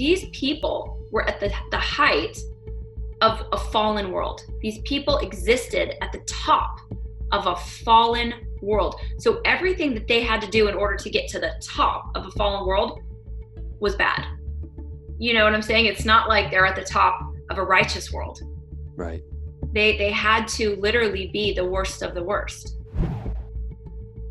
these people were at the height of a fallen world. These people existed at the top of a fallen world. So everything that they had to do in order to get to the top of a fallen world was bad. You know what I'm saying? It's not like they're at the top of a righteous world. Right. They had to literally be the worst of the worst.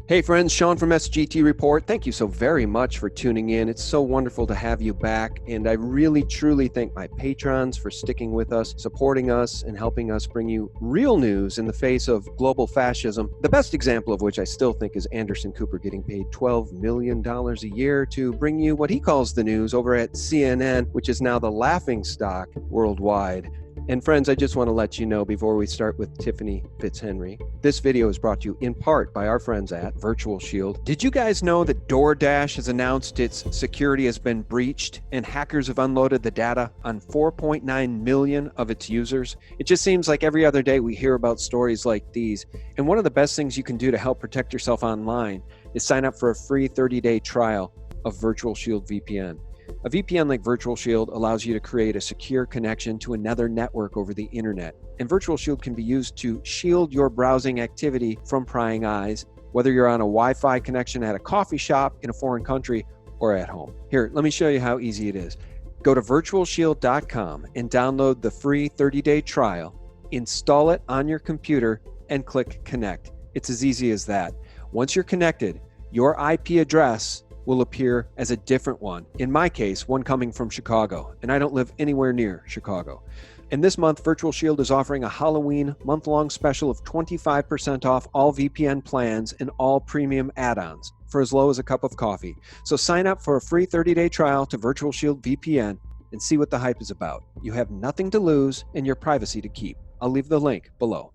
Hey friends, Sean from SGT Report. Thank you so very much for tuning in. It's so wonderful to have you back. And I really, truly thank my patrons for sticking with us, supporting us, and helping us bring you real news in the face of global fascism. The best example of which I still think is Anderson Cooper getting paid $12 million a year to bring you what he calls the news over at CNN, which is now the laughingstock worldwide. And friends, I just want to let you know before we start with Tiffany FitzHenry, this video is brought to you in part by our friends at Virtual Shield. Did you guys know that DoorDash has announced its security has been breached and hackers have unloaded the data on 4.9 million of its users? It just seems like every other day we hear about stories like these. And one of the best things you can do to help protect yourself online is sign up for a free 30-day trial of Virtual Shield VPN. A VPN like Virtual Shield allows you to create a secure connection to another network over the internet. And Virtual Shield can be used to shield your browsing activity from prying eyes, whether you're on a Wi-Fi connection at a coffee shop in a foreign country or at home. Here, let me show you how easy it is. Go to virtualshield.com and download the free 30-day trial, install it on your computer, and click Connect. It's as easy as that. Once you're connected, your IP address will appear as a different one. In my case, one coming from Chicago, and I don't live anywhere near Chicago. And this month, Virtual Shield is offering a Halloween month-long special of 25% off all VPN plans and all premium add-ons for as low as a cup of coffee. So sign up for a free 30-day trial to Virtual Shield VPN and see what the hype is about. You have nothing to lose and your privacy to keep. I'll leave the link below.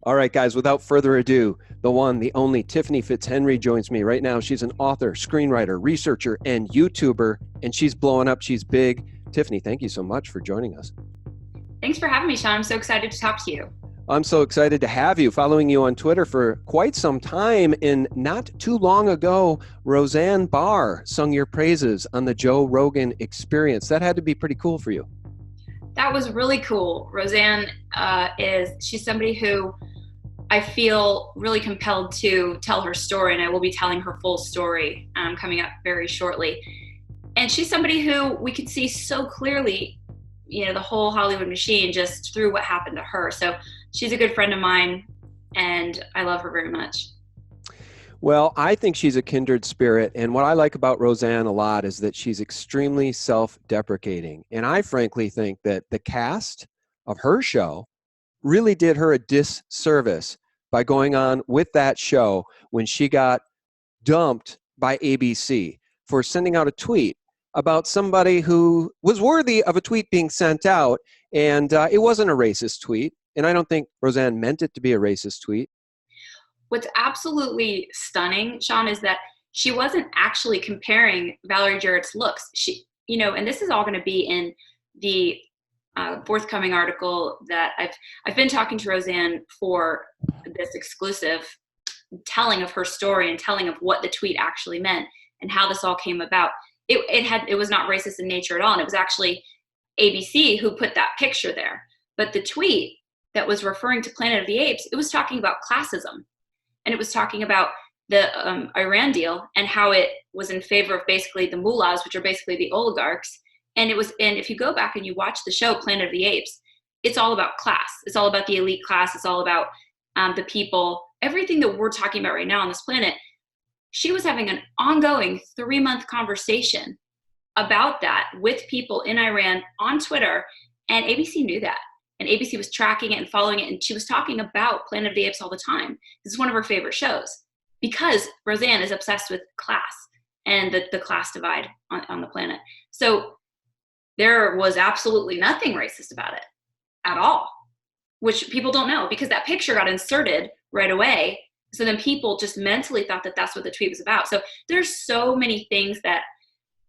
All right, guys, without further ado, the one, the only Tiffany FitzHenry joins me right now. She's an author, screenwriter, researcher, and YouTuber, and she's blowing up. She's big. Tiffany, thank you so much for joining us. Thanks for having me, Sean. I'm so excited to talk to you. I'm so excited to have you, following you on Twitter for quite some time. And not too long ago, Roseanne Barr sung your praises on the Joe Rogan Experience. That had to be pretty cool for you. That was really cool. Roseanne she's somebody who I feel really compelled to tell her story, and I will be telling her full story coming up very shortly. And she's somebody who we could see so clearly, you know, the whole Hollywood machine just through what happened to her. So she's a good friend of mine, and I love her very much. Well, I think she's a kindred spirit. And what I like about Roseanne a lot is that she's extremely self-deprecating. And I frankly think that the cast of her show really did her a disservice by going on with that show when she got dumped by ABC for sending out a tweet about somebody who was worthy of a tweet being sent out. And it wasn't a racist tweet. And I don't think Roseanne meant it to be a racist tweet. What's absolutely stunning, Sean, is that she wasn't actually comparing Valerie Jarrett's looks. She, you know, and this is all going to be in the forthcoming article that I've been talking to Roseanne for this exclusive telling of her story and telling of what the tweet actually meant and how this all came about. It was not racist in nature at all, and it was actually ABC who put that picture there. But the tweet that was referring to Planet of the Apes, it was talking about classism, and it was talking about the Iran deal and how it was in favor of basically the mullahs, which are basically the oligarchs. And if you go back and you watch the show Planet of the Apes, it's all about class. It's all about the elite class. It's all about the people. Everything that we're talking about right now on this planet, she was having an ongoing 3-month conversation about that with people in Iran on Twitter, and ABC knew that. And ABC was tracking it and following it, and she was talking about Planet of the Apes all the time. This is one of her favorite shows because Roseanne is obsessed with class and the class divide on the planet. So there was absolutely nothing racist about it at all, which people don't know because that picture got inserted right away. So then people just mentally thought that that's what the tweet was about. So there's so many things that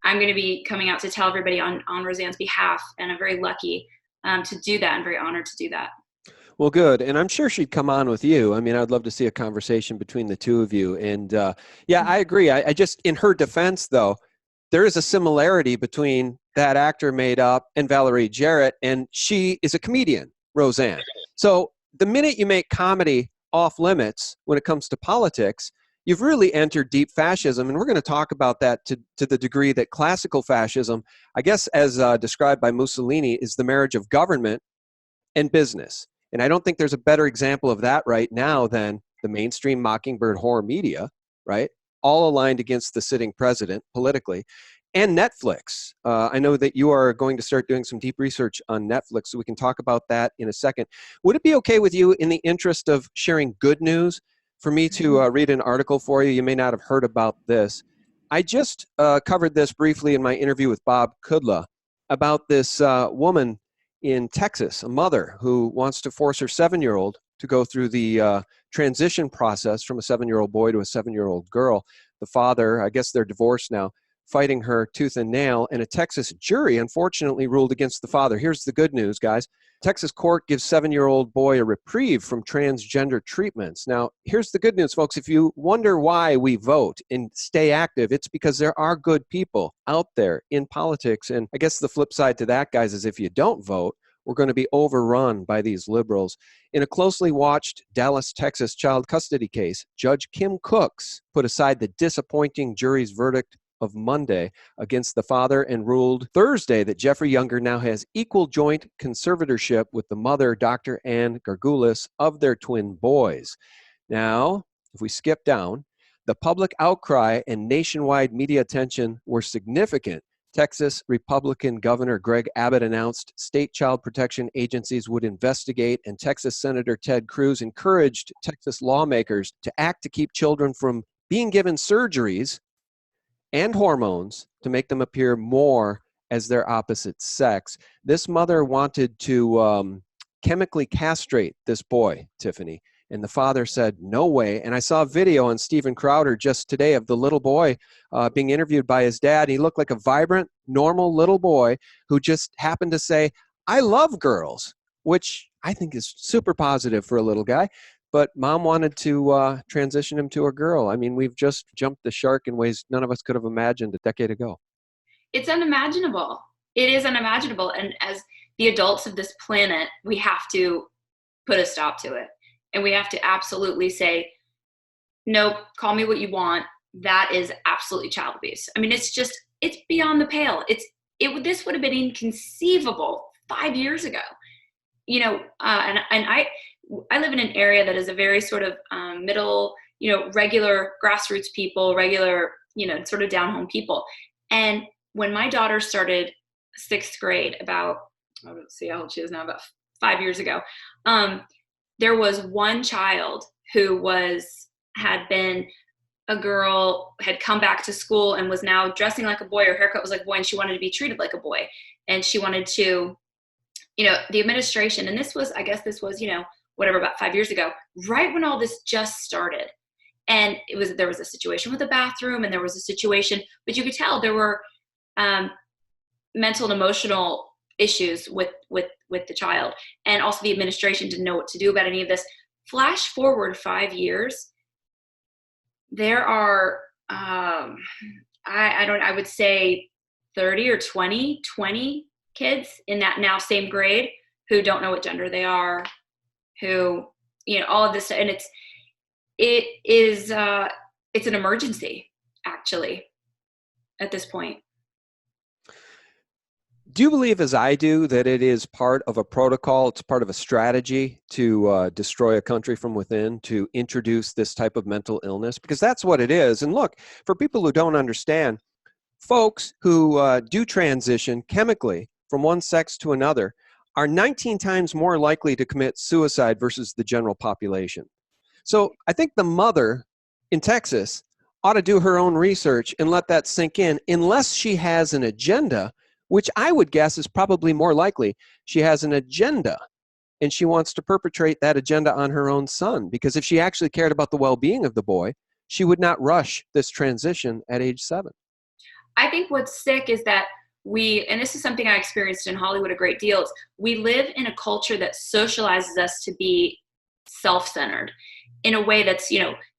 I'm going to be coming out to tell everybody on Roseanne's behalf, and I'm very lucky to do that and very honored to do that. Well, good. And I'm sure she'd come on with you. I mean, I'd love to see a conversation between the two of you. And yeah, I agree. I just, in her defense, though, there is a similarity between that actor made up and Valerie Jarrett, and she is a comedian, Roseanne. So the minute you make comedy off limits when it comes to politics, you've really entered deep fascism. And we're going to talk about that to the degree that classical fascism, I guess as described by Mussolini, is the marriage of government and business. And I don't think there's a better example of that right now than the mainstream Mockingbird horror media, right? All aligned against the sitting president politically. And Netflix. I know that you are going to start doing some deep research on Netflix, so we can talk about that in a second. Would it be okay with you, in the interest of sharing good news, for me to read an article for you? You may not have heard about this. I just covered this briefly in my interview with Bob Kudla about this woman in Texas, a mother who wants to force her 7-year-old to go through the transition process from a 7-year-old boy to a 7-year-old girl. The father, I guess they're divorced now, fighting her tooth and nail, and a Texas jury unfortunately ruled against the father. Here's the good news, guys. Texas court gives 7-year-old boy a reprieve from transgender treatments. Now, here's the good news, folks. If you wonder why we vote and stay active, it's because there are good people out there in politics. And I guess the flip side to that, guys, is if you don't vote, we're going to be overrun by these liberals. In a closely watched Dallas, Texas child custody case, Judge Kim Cooks put aside the disappointing jury's verdict of Monday against the father and ruled Thursday that Jeffrey Younger now has equal joint conservatorship with the mother, Dr. Ann Gargulis, of their twin boys. Now, if we skip down, the public outcry and nationwide media attention were significant. Texas Republican Governor Greg Abbott announced state child protection agencies would investigate, and Texas Senator Ted Cruz encouraged Texas lawmakers to act to keep children from being given surgeries and hormones to make them appear more as their opposite sex. This mother wanted to chemically castrate this boy, Tiffany, and the father said, no way. And I saw a video on Steven Crowder just today of the little boy being interviewed by his dad. He looked like a vibrant, normal little boy who just happened to say, I love girls, which I think is super positive for a little guy. But mom wanted to transition him to a girl. I mean, we've just jumped the shark in ways none of us could have imagined a decade ago. It's unimaginable. It is unimaginable. And as the adults of this planet, we have to put a stop to it. And we have to absolutely say, no, call me what you want. That is absolutely child abuse. I mean, it's beyond the pale. This would have been inconceivable 5 years ago. You know, and I live in an area that is a very sort of middle, regular grassroots people, regular, sort of down home people. And when my daughter started 6th grade, about, let's see how old she is now, about 5 years ago, there was one child who had been a girl, had come back to school and was now dressing like a boy. Her haircut was like a boy, and she wanted to be treated like a boy. And she wanted to, the administration, and this was, whatever, about 5 years ago, right when all this just started. And there was a situation with the bathroom, and there was a situation, but you could tell there were mental and emotional issues with the child. And also the administration didn't know what to do about any of this. Flash forward 5 years, there are, I would say 30 or 20 kids in that now same grade who don't know what gender they are, who, all of this, and it's an emergency, actually, at this point. Do you believe, as I do, that it is part of a protocol, it's part of a strategy to destroy a country from within, to introduce this type of mental illness? Because that's what it is. And look, for people who don't understand, folks who do transition chemically from one sex to another are 19 times more likely to commit suicide versus the general population. So I think the mother in Texas ought to do her own research and let that sink in, unless she has an agenda, which I would guess is probably more likely. She has an agenda, and she wants to perpetrate that agenda on her own son, because if she actually cared about the well-being of the boy, she would not rush this transition at age 7. I think what's sick is that and this is something I experienced in Hollywood a great deal, is we live in a culture that socializes us to be self-centered in a way that's,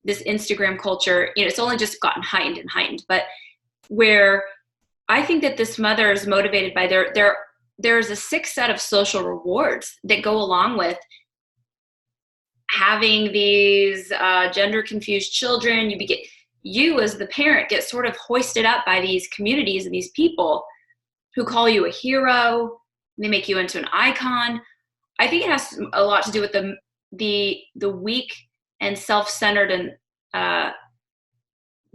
this Instagram culture, it's only just gotten heightened, but where I think that this mother is motivated by there's a sick set of social rewards that go along with having these gender confused children. You as the parent get sort of hoisted up by these communities and these people who call you a hero. They make you into an icon. I think it has a lot to do with the weak and self-centered and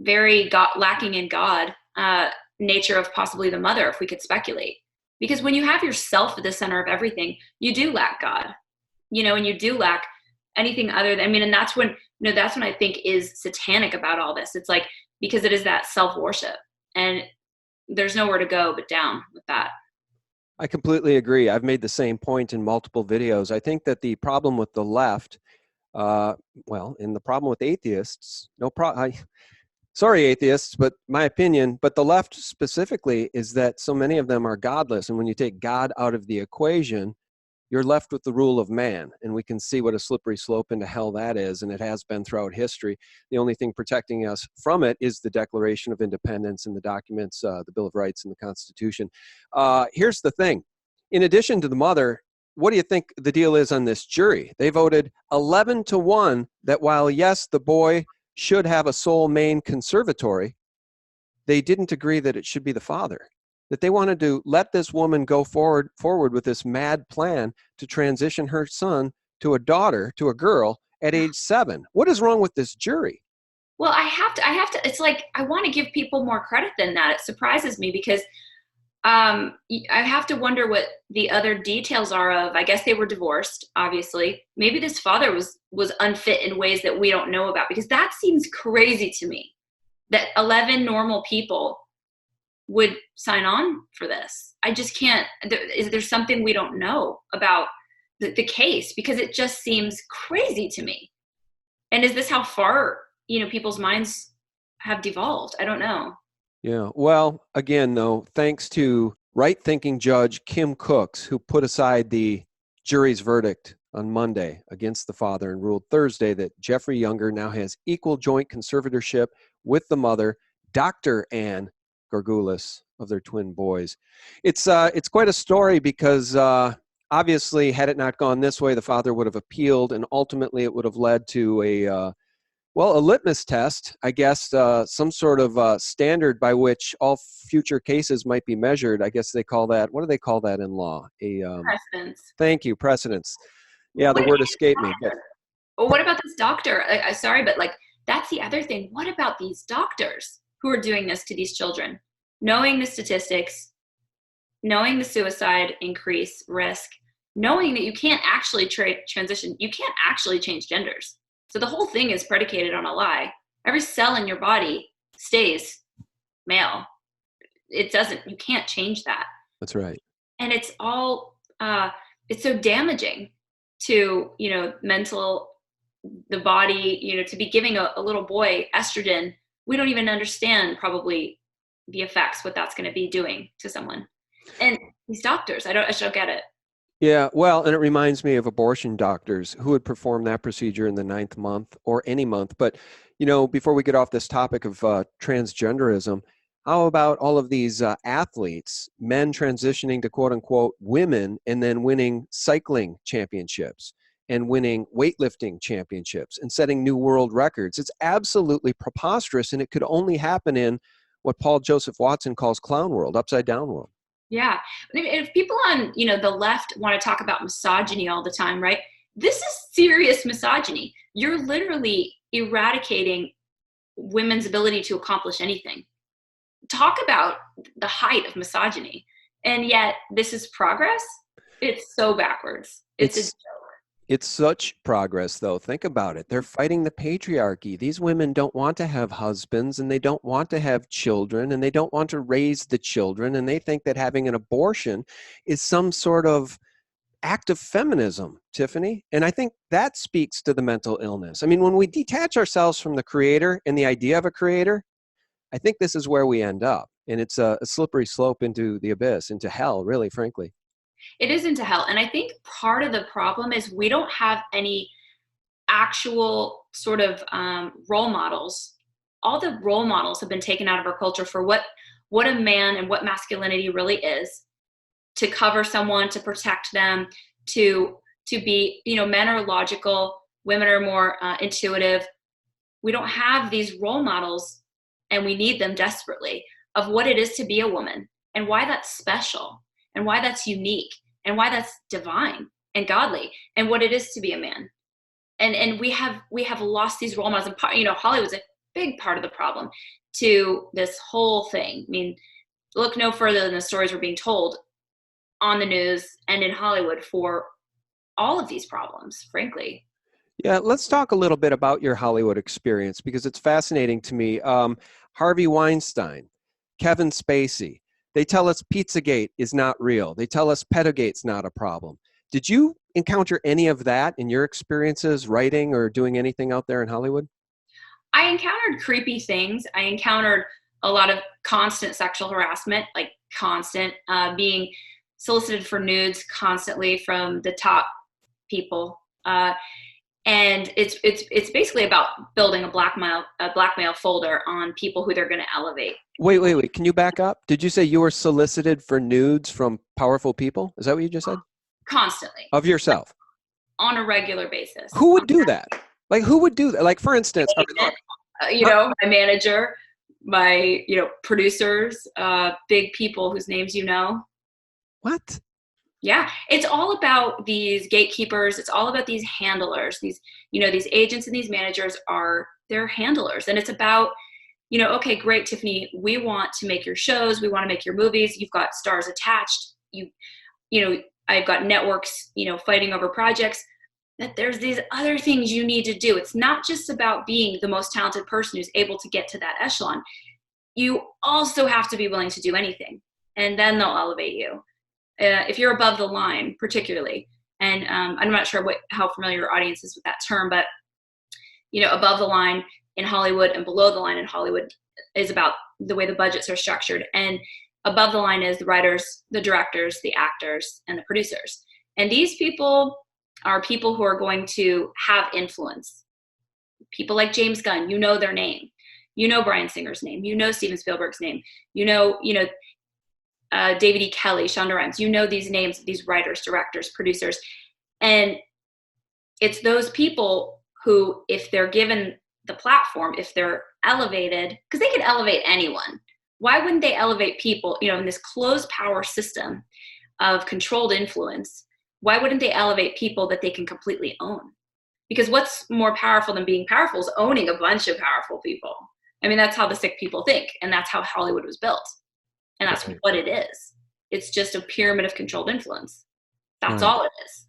very lacking in God nature of possibly the mother, if we could speculate. Because when you have yourself at the center of everything, you do lack God, and you do lack anything other than, and that's when, that's when I think is satanic about all this. It's like, because it is that self-worship, and there's nowhere to go but down with that. I completely agree. I've made the same point in multiple videos. I think that the problem with the left, and the problem with atheists, sorry, atheists, but my opinion, but the left specifically is that so many of them are godless. And when you take God out of the equation, you're left with the rule of man. And we can see what a slippery slope into hell that is. And it has been throughout history. The only thing protecting us from it is the Declaration of Independence and the documents, the Bill of Rights and the Constitution. Here's the thing. In addition to the mother, what do you think the deal is on this jury? They voted 11-1 that while, yes, the boy should have a sole main conservatory, they didn't agree that it should be the father, that they wanted to let this woman go forward with this mad plan to transition her son to a daughter, to a girl at age 7. What is wrong with this jury? Well, I have to, it's like, I want to give people more credit than that. It surprises me because I have to wonder what the other details are of, I guess they were divorced, obviously. Maybe this father was unfit in ways that we don't know about, because that seems crazy to me that 11 normal people would sign on for this. I just can't, is there something we don't know about the case? Because it just seems crazy to me. And is this how far, people's minds have devolved? I don't know. Yeah. Well, again, though, thanks to right-thinking Judge Kim Cooks, who put aside the jury's verdict on Monday against the father and ruled Thursday that Jeffrey Younger now has equal joint conservatorship with the mother, Dr. Ann Gargulis, of their twin boys. It's quite a story because obviously, had it not gone this way, the father would have appealed, and ultimately it would have led to a litmus test, I guess, some sort of standard by which all future cases might be measured. I guess they call that, what do they call that in law? Precedence. Thank you, precedence. Yeah, the word escaped me. Well, what about this doctor? Sorry, but that's the other thing. What about these doctors who are doing this to these children? Knowing the statistics, knowing the suicide increase risk, knowing that you can't actually transition, you can't actually change genders. So the whole thing is predicated on a lie. Every cell in your body stays male. You can't change that. That's right. And it's all, it's so damaging to, the body, to be giving a little boy estrogen. We don't even understand probably the effects, what that's going to be doing to someone. And these doctors, I just don't get it. Yeah, well, and it reminds me of abortion doctors who would perform that procedure in the 9th month or any month. But, before we get off this topic of transgenderism, how about all of these athletes, men transitioning to quote unquote women and then winning cycling championships and winning weightlifting championships and setting new world records? It's absolutely preposterous, and it could only happen in what Paul Joseph Watson calls clown world, upside down world. Yeah. If people on, the left want to talk about misogyny all the time, right? This is serious misogyny. You're literally eradicating women's ability to accomplish anything. Talk about the height of misogyny. And yet this is progress. It's so backwards. It's a joke. It's such progress, though. Think about it. They're fighting the patriarchy. These women don't want to have husbands, and they don't want to have children, and they don't want to raise the children, and they think that having an abortion is some sort of act of feminism, Tiffany. And I think that speaks to the mental illness. I mean, when we detach ourselves from the creator and the idea of a creator, I think this is where we end up. And it's a slippery slope into the abyss, into hell, really, frankly. It is into hell. And I think part of the problem is we don't have any actual sort of role models. All the role models have been taken out of our culture for what what a man and what masculinity really is, to cover someone, to protect them, to be, men are logical, women are more intuitive. We don't have these role models, and we need them desperately, of what it is to be a woman and why that's special and why that's unique and why that's divine and godly, and what it is to be a man. And we have lost these role models, and Hollywood's a big part of the problem to this whole thing. I mean, look no further than the stories we're being told on the news and in Hollywood for all of these problems, frankly. Yeah, let's talk a little bit about your Hollywood experience, because it's fascinating to me. Harvey Weinstein, Kevin Spacey, they tell us Pizzagate is not real. They tell us Pedogate's not a problem. Did you encounter any of that in your experiences writing or doing anything out there in Hollywood? I encountered creepy things. I encountered a lot of constant sexual harassment, like constant, being solicited for nudes constantly from the top people. And it's basically about building a blackmail folder on people who they're going to elevate. Wait. Can you back up? Did you say you were solicited for nudes from powerful people? Is that what you just said? Constantly. Of yourself? On a regular basis. Who would do that? Like, who would do that? Like, for instance, my manager, my, producers, big people whose names you know. What? Yeah, it's all about these gatekeepers. It's all about these handlers. These agents and these managers they're handlers. And it's about, okay, great, Tiffany, we want to make your shows. We want to make your movies. You've got stars attached. I've got networks, fighting over projects. That there's these other things you need to do. It's not just about being the most talented person who's able to get to that echelon. You also have to be willing to do anything, and then they'll elevate you. If you're above the line, particularly, and I'm not sure how familiar your audience is with that term, but above the line in Hollywood and below the line in Hollywood is about the way the budgets are structured, and above the line is the writers, the directors, the actors, and the producers. And these people are people who are going to have influence. People like James Gunn, their name, Bryan Singer's name, Steven Spielberg's name, David E. Kelly, Shonda Rhimes, these names, these writers, directors, producers. And it's those people who, if they're given the platform, if they're elevated, because they could elevate anyone. Why wouldn't they elevate people, in this closed power system of controlled influence? Why wouldn't they elevate people that they can completely own? Because what's more powerful than being powerful is owning a bunch of powerful people. I mean, that's how the sick people think. And that's how Hollywood was built. And that's what it is. It's just a pyramid of controlled influence. That's all it is.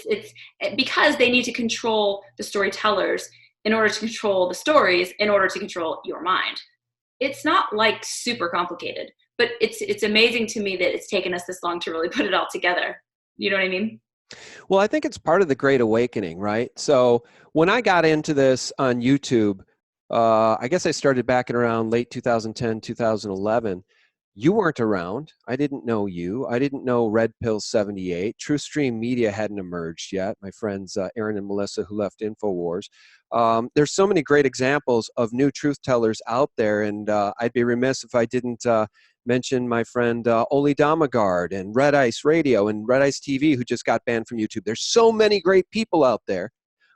It's because they need to control the storytellers in order to control the stories, in order to control your mind. It's not like super complicated, but it's amazing to me that it's taken us this long to really put it all together. You know what I mean? Well, I think it's part of the Great Awakening, right? So when I got into this on YouTube, I guess I started back in around late 2010, 2011. You weren't around. I didn't know you. I didn't know Red Pill 78. TruthStream Media hadn't emerged yet. My friends Aaron and Melissa, who left InfoWars. There's so many great examples of new truth tellers out there, and I'd be remiss if I didn't mention my friend Oli Damagard and Red Ice Radio and Red Ice TV, who just got banned from YouTube. There's so many great people out there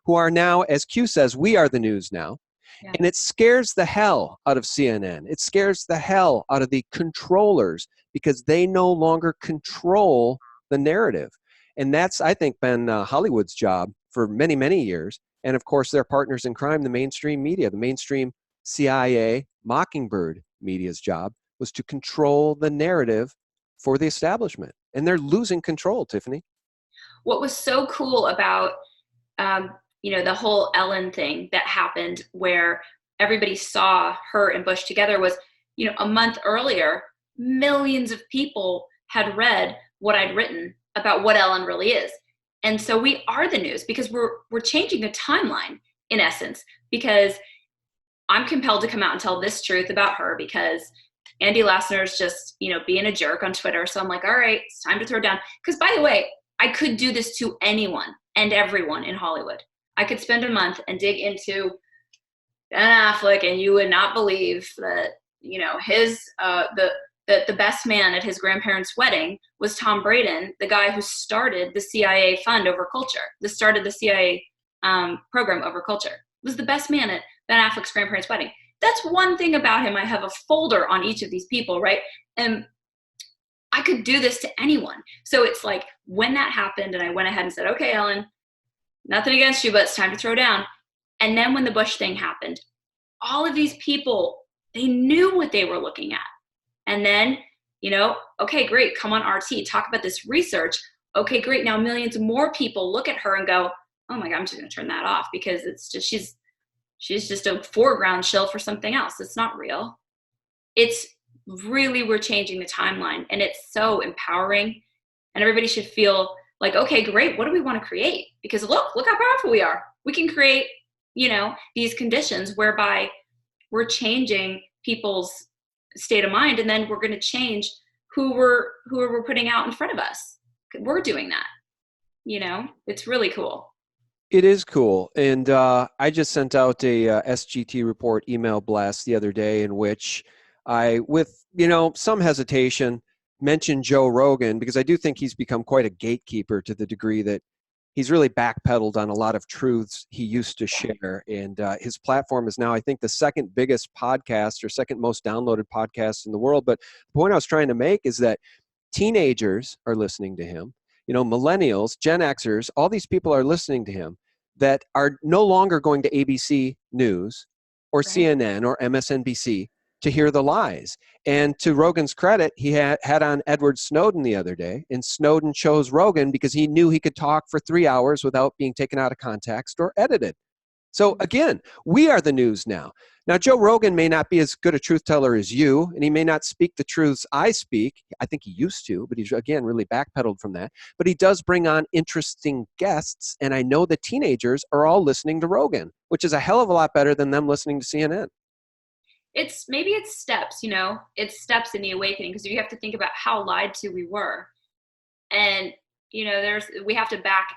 who are now, as Q says, we are the news now. Yeah. And it scares the hell out of CNN. It scares the hell out of the controllers, because they no longer control the narrative. And that's, I think, been Hollywood's job for many, many years. And of course, their partners in crime, the mainstream media, the mainstream CIA, Mockingbird media's job was to control the narrative for the establishment. And they're losing control, Tiffany. What was so cool about the whole Ellen thing that happened, where everybody saw her and Bush together, was, a month earlier, millions of people had read what I'd written about what Ellen really is. And so we are the news, because we're changing the timeline, in essence, because I'm compelled to come out and tell this truth about her, because Andy Lassner's just, being a jerk on Twitter. So I'm like, all right, it's time to throw down. Because, by the way, I could do this to anyone and everyone in Hollywood. I could spend a month and dig into Ben Affleck, and you would not believe that his the best man at his grandparents' wedding was Tom Braden, the guy who started the CIA fund over culture, started the CIA program over culture, was the best man at Ben Affleck's grandparents' wedding. That's one thing about him. I have a folder on each of these people, right? And I could do this to anyone. So it's like when that happened and I went ahead and said, okay, Ellen, nothing against you, but it's time to throw down. And then when the Bush thing happened, all of these people, they knew what they were looking at. And then, okay, great, come on RT, talk about this research. Okay, great, now millions more people look at her and go, oh my God, I'm just gonna turn that off because it's just, she's just a foreground shill for something else. It's not real. It's really, we're changing the timeline and it's so empowering and everybody should feel like, okay, great, what do we want to create? Because look how powerful we are. We can create, these conditions whereby we're changing people's state of mind, and then we're going to change who we're putting out in front of us. We're doing that. It's really cool. It is cool. And I just sent out a SGT report email blast the other day in which I, with, some hesitation, mentioned Joe Rogan because I do think he's become quite a gatekeeper to the degree that he's really backpedaled on a lot of truths he used to share. And his platform is now, I think, the second biggest podcast or second most downloaded podcast in the world. But the point I was trying to make is that teenagers are listening to him. Millennials, Gen Xers, all these people are listening to him that are no longer going to ABC News or CNN or MSNBC to hear the lies. And to Rogan's credit, he had on Edward Snowden the other day, and Snowden chose Rogan because he knew he could talk for 3 hours without being taken out of context or edited. So again, we are the news now. Now, Joe Rogan may not be as good a truth teller as you, and he may not speak the truths I speak. I think he used to, but he's, again, really backpedaled from that. But he does bring on interesting guests, and I know the teenagers are all listening to Rogan, which is a hell of a lot better than them listening to CNN. It's steps, it's steps in the awakening, because you have to think about how lied to we were. And, we have to back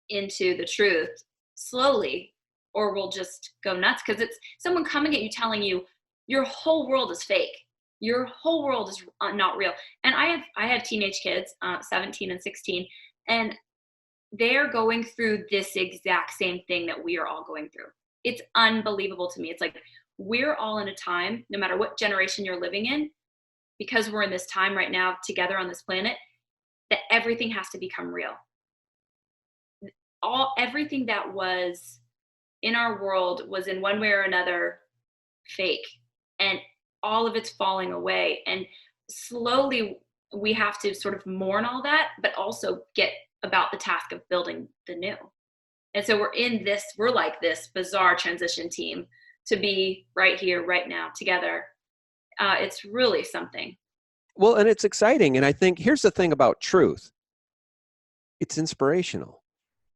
into the truth slowly, or we'll just go nuts, because it's someone coming at you telling you your whole world is fake. Your whole world is not real. And I have teenage kids, 17 and 16, and they're going through this exact same thing that we are all going through. It's unbelievable to me. It's like, we're all in a time, no matter what generation you're living in, because we're in this time right now together on this planet, that everything has to become real. Everything that was in our world was in one way or another fake, and all of it's falling away. And slowly we have to sort of mourn all that, but also get about the task of building the new. And so we're like this bizarre transition team to be right here, right now, together. It's really something. Well, and it's exciting. And I think here's the thing about truth. It's inspirational.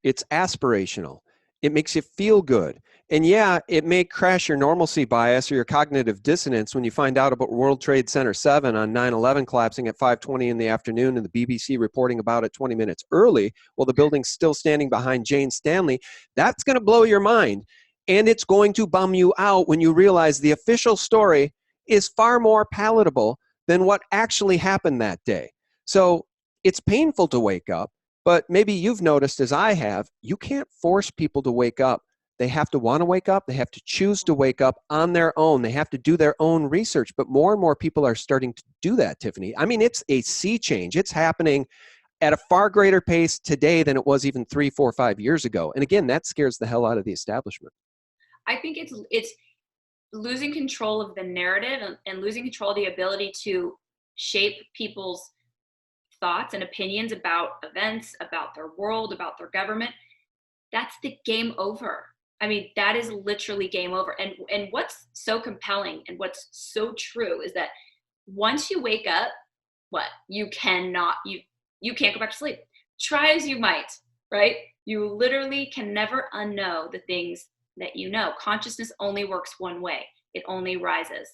It's aspirational. It makes you feel good. And yeah, it may crash your normalcy bias or your cognitive dissonance when you find out about World Trade Center 7 on 9/11 collapsing at 5:20 in the afternoon and the BBC reporting about it 20 minutes early while the building's still standing behind Jane Stanley. That's going to blow your mind. And it's going to bum you out when you realize the official story is far more palatable than what actually happened that day. So it's painful to wake up, but maybe you've noticed, as I have, you can't force people to wake up. They have to want to wake up. They have to choose to wake up on their own. They have to do their own research. But more and more people are starting to do that, Tiffany. I mean, it's a sea change. It's happening at a far greater pace today than it was even 3, 4, 5 years ago. And again, that scares the hell out of the establishment. I think it's losing control of the narrative and losing control of the ability to shape people's thoughts and opinions about events, about their world, about their government. That's the game over. I mean, that is literally game over. And what's so compelling and what's so true is that once you wake up, you can't go back to sleep. Try as you might, right? You literally can never unknow the things that you know. Consciousness only works one way. It only rises.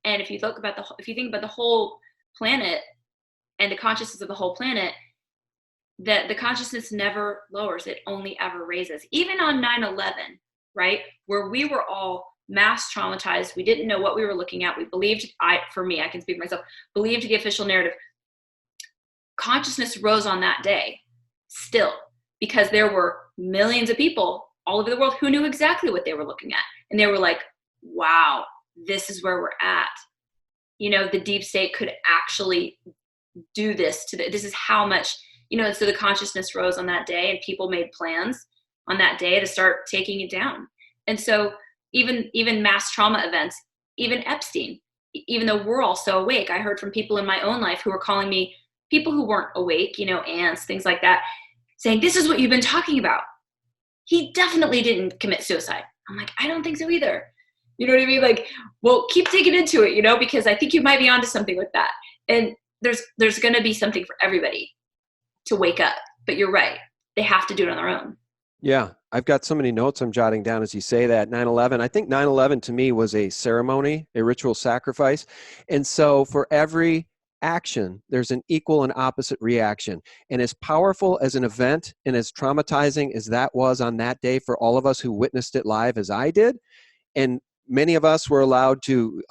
And if you think about the whole planet and the consciousness of the whole planet, that the consciousness never lowers. It only ever raises. Even on 9/11, right? Where we were all mass traumatized. We didn't know what we were looking at. We believed, for me, I can speak for myself, believed the official narrative. Consciousness rose on that day still, because there were millions of people all over the world who knew exactly what they were looking at. And they were like, wow, this is where we're at. You know, the deep state could actually do this this is how much, you know, and so the consciousness rose on that day, and people made plans on that day to start taking it down. And so even mass trauma events, even Epstein, even though we're all so awake, I heard from people in my own life who were calling me, people who weren't awake, you know, aunts, things like that, saying, this is what you've been talking about. He definitely didn't commit suicide. I'm like, I don't think so either. You know what I mean? Like, well, keep digging into it, you know, because I think you might be onto something with that. And there's going to be something for everybody to wake up. But you're right. They have to do it on their own. Yeah. I've got so many notes I'm jotting down as you say that. 9/11, I think 9/11 to me was a ceremony, a ritual sacrifice. And so for every action, there's an equal and opposite reaction. And as powerful as an event and as traumatizing as that was on that day for all of us who witnessed it live as I did, and many of us were allowed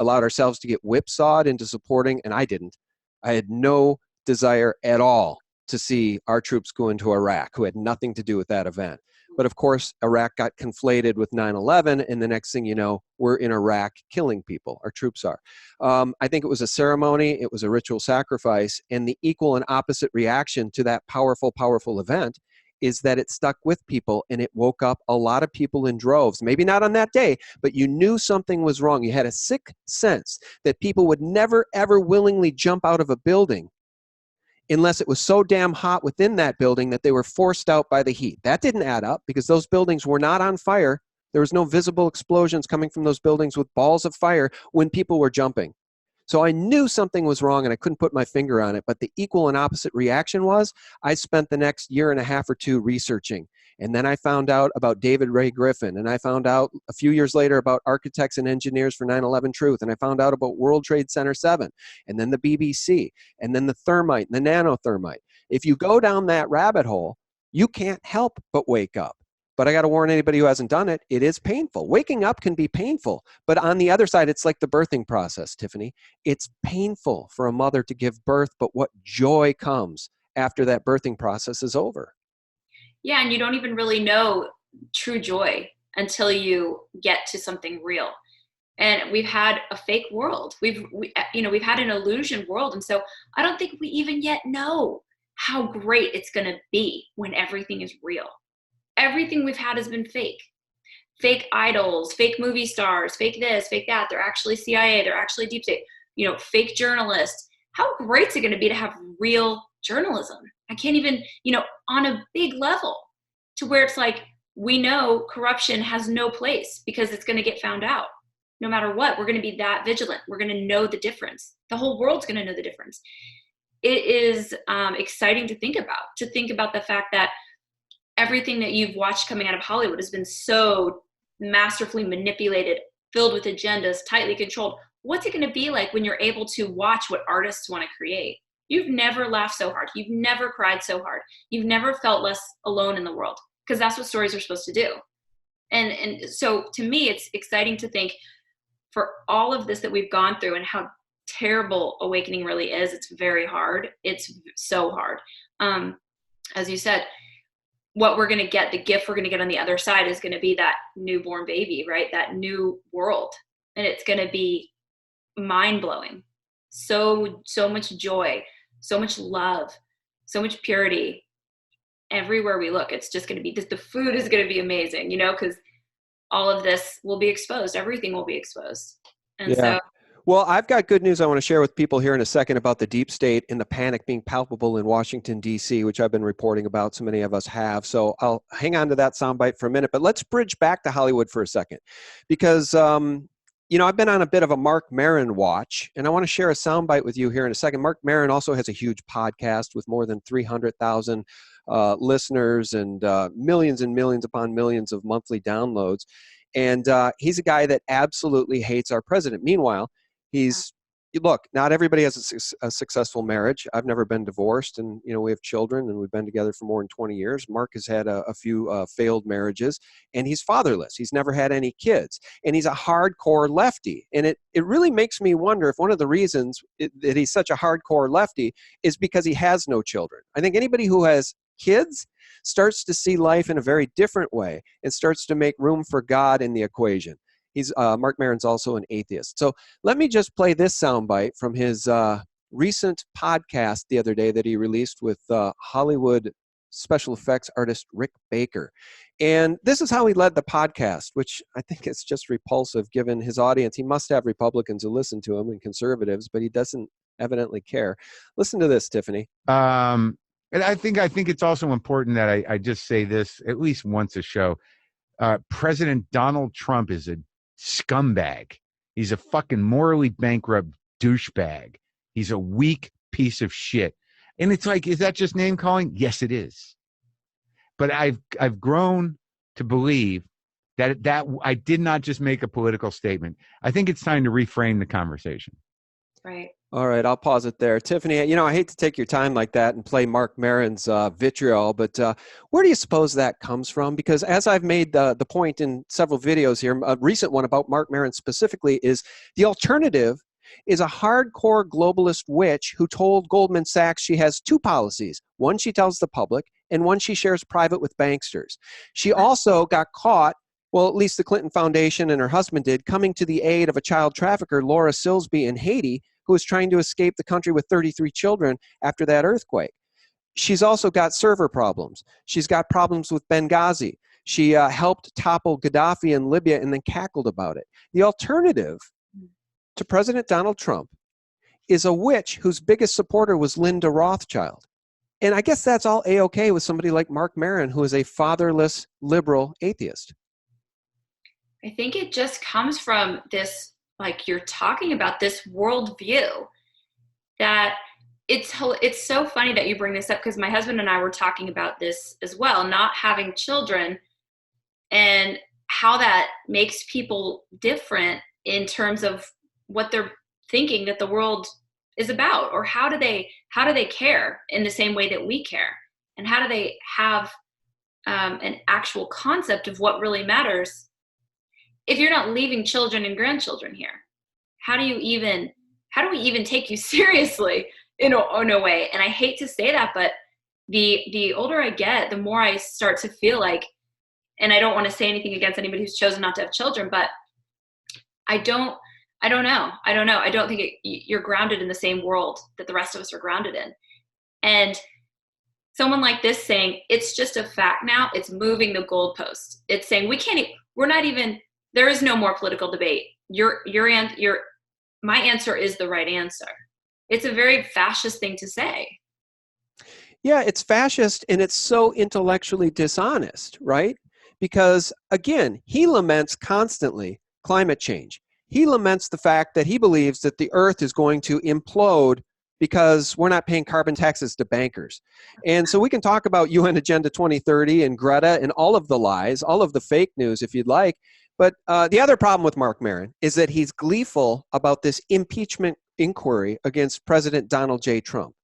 ourselves to get whipsawed into supporting, and I didn't. I had no desire at all to see our troops go into Iraq, who had nothing to do with that event. But of course, Iraq got conflated with 9/11, and the next thing you know, we're in Iraq killing people. Our troops are. I think it was a ceremony. It was a ritual sacrifice. And the equal and opposite reaction to that powerful, powerful event is that it stuck with people, and it woke up a lot of people in droves. Maybe not on that day, but you knew something was wrong. You had a sick sense that people would never, ever willingly jump out of a building unless it was so damn hot within that building that they were forced out by the heat. That didn't add up, because those buildings were not on fire. There was no visible explosions coming from those buildings with balls of fire when people were jumping. So I knew something was wrong, and I couldn't put my finger on it. But the equal and opposite reaction was, I spent the next year and a half or two researching. And then I found out about David Ray Griffin. And I found out a few years later about architects and engineers for 9/11 Truth. And I found out about World Trade Center 7. And then the BBC. And then the thermite and the nanothermite. If you go down that rabbit hole, you can't help but wake up. But I got to warn anybody who hasn't done it, it is painful. Waking up can be painful. But on the other side, it's like the birthing process, Tiffany. It's painful for a mother to give birth, but what joy comes after that birthing process is over. Yeah, and you don't even really know true joy until you get to something real. And we've had a fake world. We've had an illusion world. And so I don't think we even yet know how great it's going to be when everything is real. Everything we've had has been fake. Fake idols, fake movie stars, fake this, fake that. They're actually CIA. They're actually deep state. You know, fake journalists. How great is it going to be to have real journalism? I can't even, on a big level, to where it's like, we know corruption has no place because it's going to get found out. No matter what, we're going to be that vigilant. We're going to know the difference. The whole world's going to know the difference. It is exciting to think about the fact that everything that you've watched coming out of Hollywood has been so masterfully manipulated, filled with agendas, tightly controlled. What's it going to be like when you're able to watch what artists want to create? You've never laughed so hard. You've never cried so hard. You've never felt less alone in the world, because that's what stories are supposed to do. And so to me, it's exciting to think, for all of this that we've gone through and how terrible awakening really is. It's very hard. It's so hard. As you said, what we're going to get, the gift we're going to get on the other side is going to be that newborn baby, right? That new world. And it's going to be mind-blowing. So much joy, so much love, so much purity. Everywhere we look, it's just going to be, the food is going to be amazing, because all of this will be exposed. Everything will be exposed. And yeah. Well, I've got good news I want to share with people here in a second about the deep state and the panic being palpable in Washington, D.C., which I've been reporting about. So many of us have. So I'll hang on to that soundbite for a minute. But let's bridge back to Hollywood for a second. Because, I've been on a bit of a Mark Maron watch, and I want to share a soundbite with you here in a second. Mark Maron also has a huge podcast with more than 300,000 listeners and millions and millions upon millions of monthly downloads. And he's a guy that absolutely hates our president. Meanwhile, he's look, not everybody has a successful marriage. I've never been divorced, and we have children, and we've been together for more than 20 years. Mark has had a few failed marriages, and he's fatherless. He's never had any kids, and he's a hardcore lefty. And it really makes me wonder if one of the reasons that he's such a hardcore lefty is because he has no children. I think anybody who has kids starts to see life in a very different way and starts to make room for God in the equation. Mark Maron's also an atheist. So let me just play this soundbite from his recent podcast the other day that he released with Hollywood special effects artist Rick Baker. And this is how he led the podcast, which I think is just repulsive given his audience. He must have Republicans who listen to him and conservatives, but he doesn't evidently care. Listen to this, Tiffany. And I think it's also important that I just say this at least once a show. President Donald Trump is a scumbag. He's a fucking morally bankrupt douchebag. He's a weak piece of shit. And it's like, is that just name calling? Yes, it is. But I've grown to believe that I did not just make a political statement. I think it's time to reframe the conversation. Right. All right, I'll pause it there. Tiffany, I hate to take your time like that and play Mark Maron's vitriol, but where do you suppose that comes from? Because as I've made the point in several videos here, a recent one about Mark Maron specifically is the alternative is a hardcore globalist witch who told Goldman Sachs she has two policies. One she tells the public, and one she shares private with banksters. She also got caught, well, at least the Clinton Foundation and her husband did, coming to the aid of a child trafficker, Laura Silsby in Haiti, who was trying to escape the country with 33 children after that earthquake. She's also got server problems. She's got problems with Benghazi. She helped topple Gaddafi in Libya and then cackled about it. The alternative to President Donald Trump is a witch whose biggest supporter was Linda Rothschild. And I guess that's all A-okay with somebody like Mark Maron, who is a fatherless liberal atheist. I think it just comes from this, like you're talking about, this worldview that it's so funny that you bring this up, because my husband and I were talking about this as well, not having children and how that makes people different in terms of what they're thinking that the world is about, or how do they care in the same way that we care, and how do they have an actual concept of what really matters if you're not leaving children and grandchildren here? How do we even take you seriously in a way? And I hate to say that, but the older I get, the more I start to feel like, and I don't want to say anything against anybody who's chosen not to have children, but I don't know. I don't think you're grounded in the same world that the rest of us are grounded in. And someone like this saying, it's just a fact now, it's moving the goalpost. It's saying there is no more political debate. My answer is the right answer. It's a very fascist thing to say. Yeah, it's fascist, and it's so intellectually dishonest, right? Because, again, he laments constantly climate change. He laments the fact that he believes that the earth is going to implode because we're not paying carbon taxes to bankers. And so we can talk about UN Agenda 2030 and Greta and all of the lies, all of the fake news if you'd like. But the other problem with Mark Maron is that he's gleeful about this impeachment inquiry against President Donald J. Trump.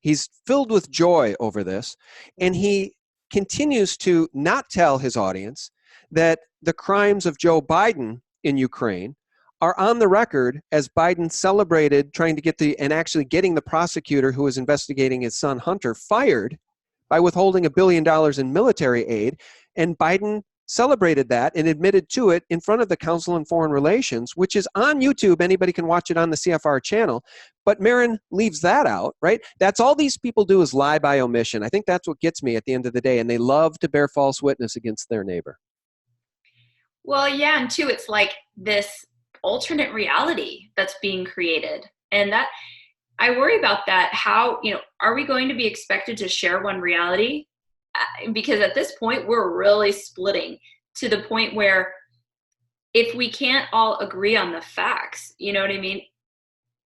He's filled with joy over this, and he continues to not tell his audience that the crimes of Joe Biden in Ukraine are on the record as Biden celebrated trying to get and actually getting the prosecutor who was investigating his son Hunter fired by withholding $1 billion in military aid. And Biden celebrated that and admitted to it in front of the Council on Foreign Relations, which is on YouTube. Anybody can watch it on the CFR channel. But Maron leaves that out, right? That's all these people do is lie by omission. I think that's what gets me at the end of the day. And they love to bear false witness against their neighbor. Well, yeah. And two, it's like this alternate reality that's being created. And that I worry about that. How, are we going to be expected to share one reality? Because at this point, we're really splitting to the point where if we can't all agree on the facts, you know what I mean?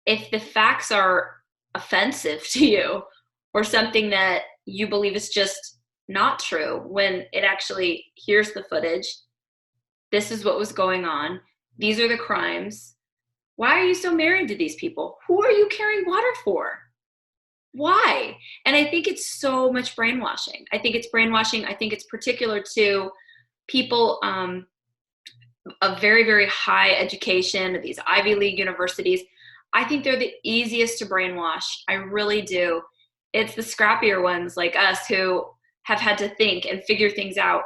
If the facts are offensive to you or something that you believe is just not true, when it actually, here's the footage, this is what was going on, these are the crimes, Why are you so married to these people? Who are you carrying water for? Why? And I think it's so much brainwashing. I think it's brainwashing. I think it's particular to people of very, very high education, these Ivy League universities. I think they're the easiest to brainwash. I really do. It's the scrappier ones like us who have had to think and figure things out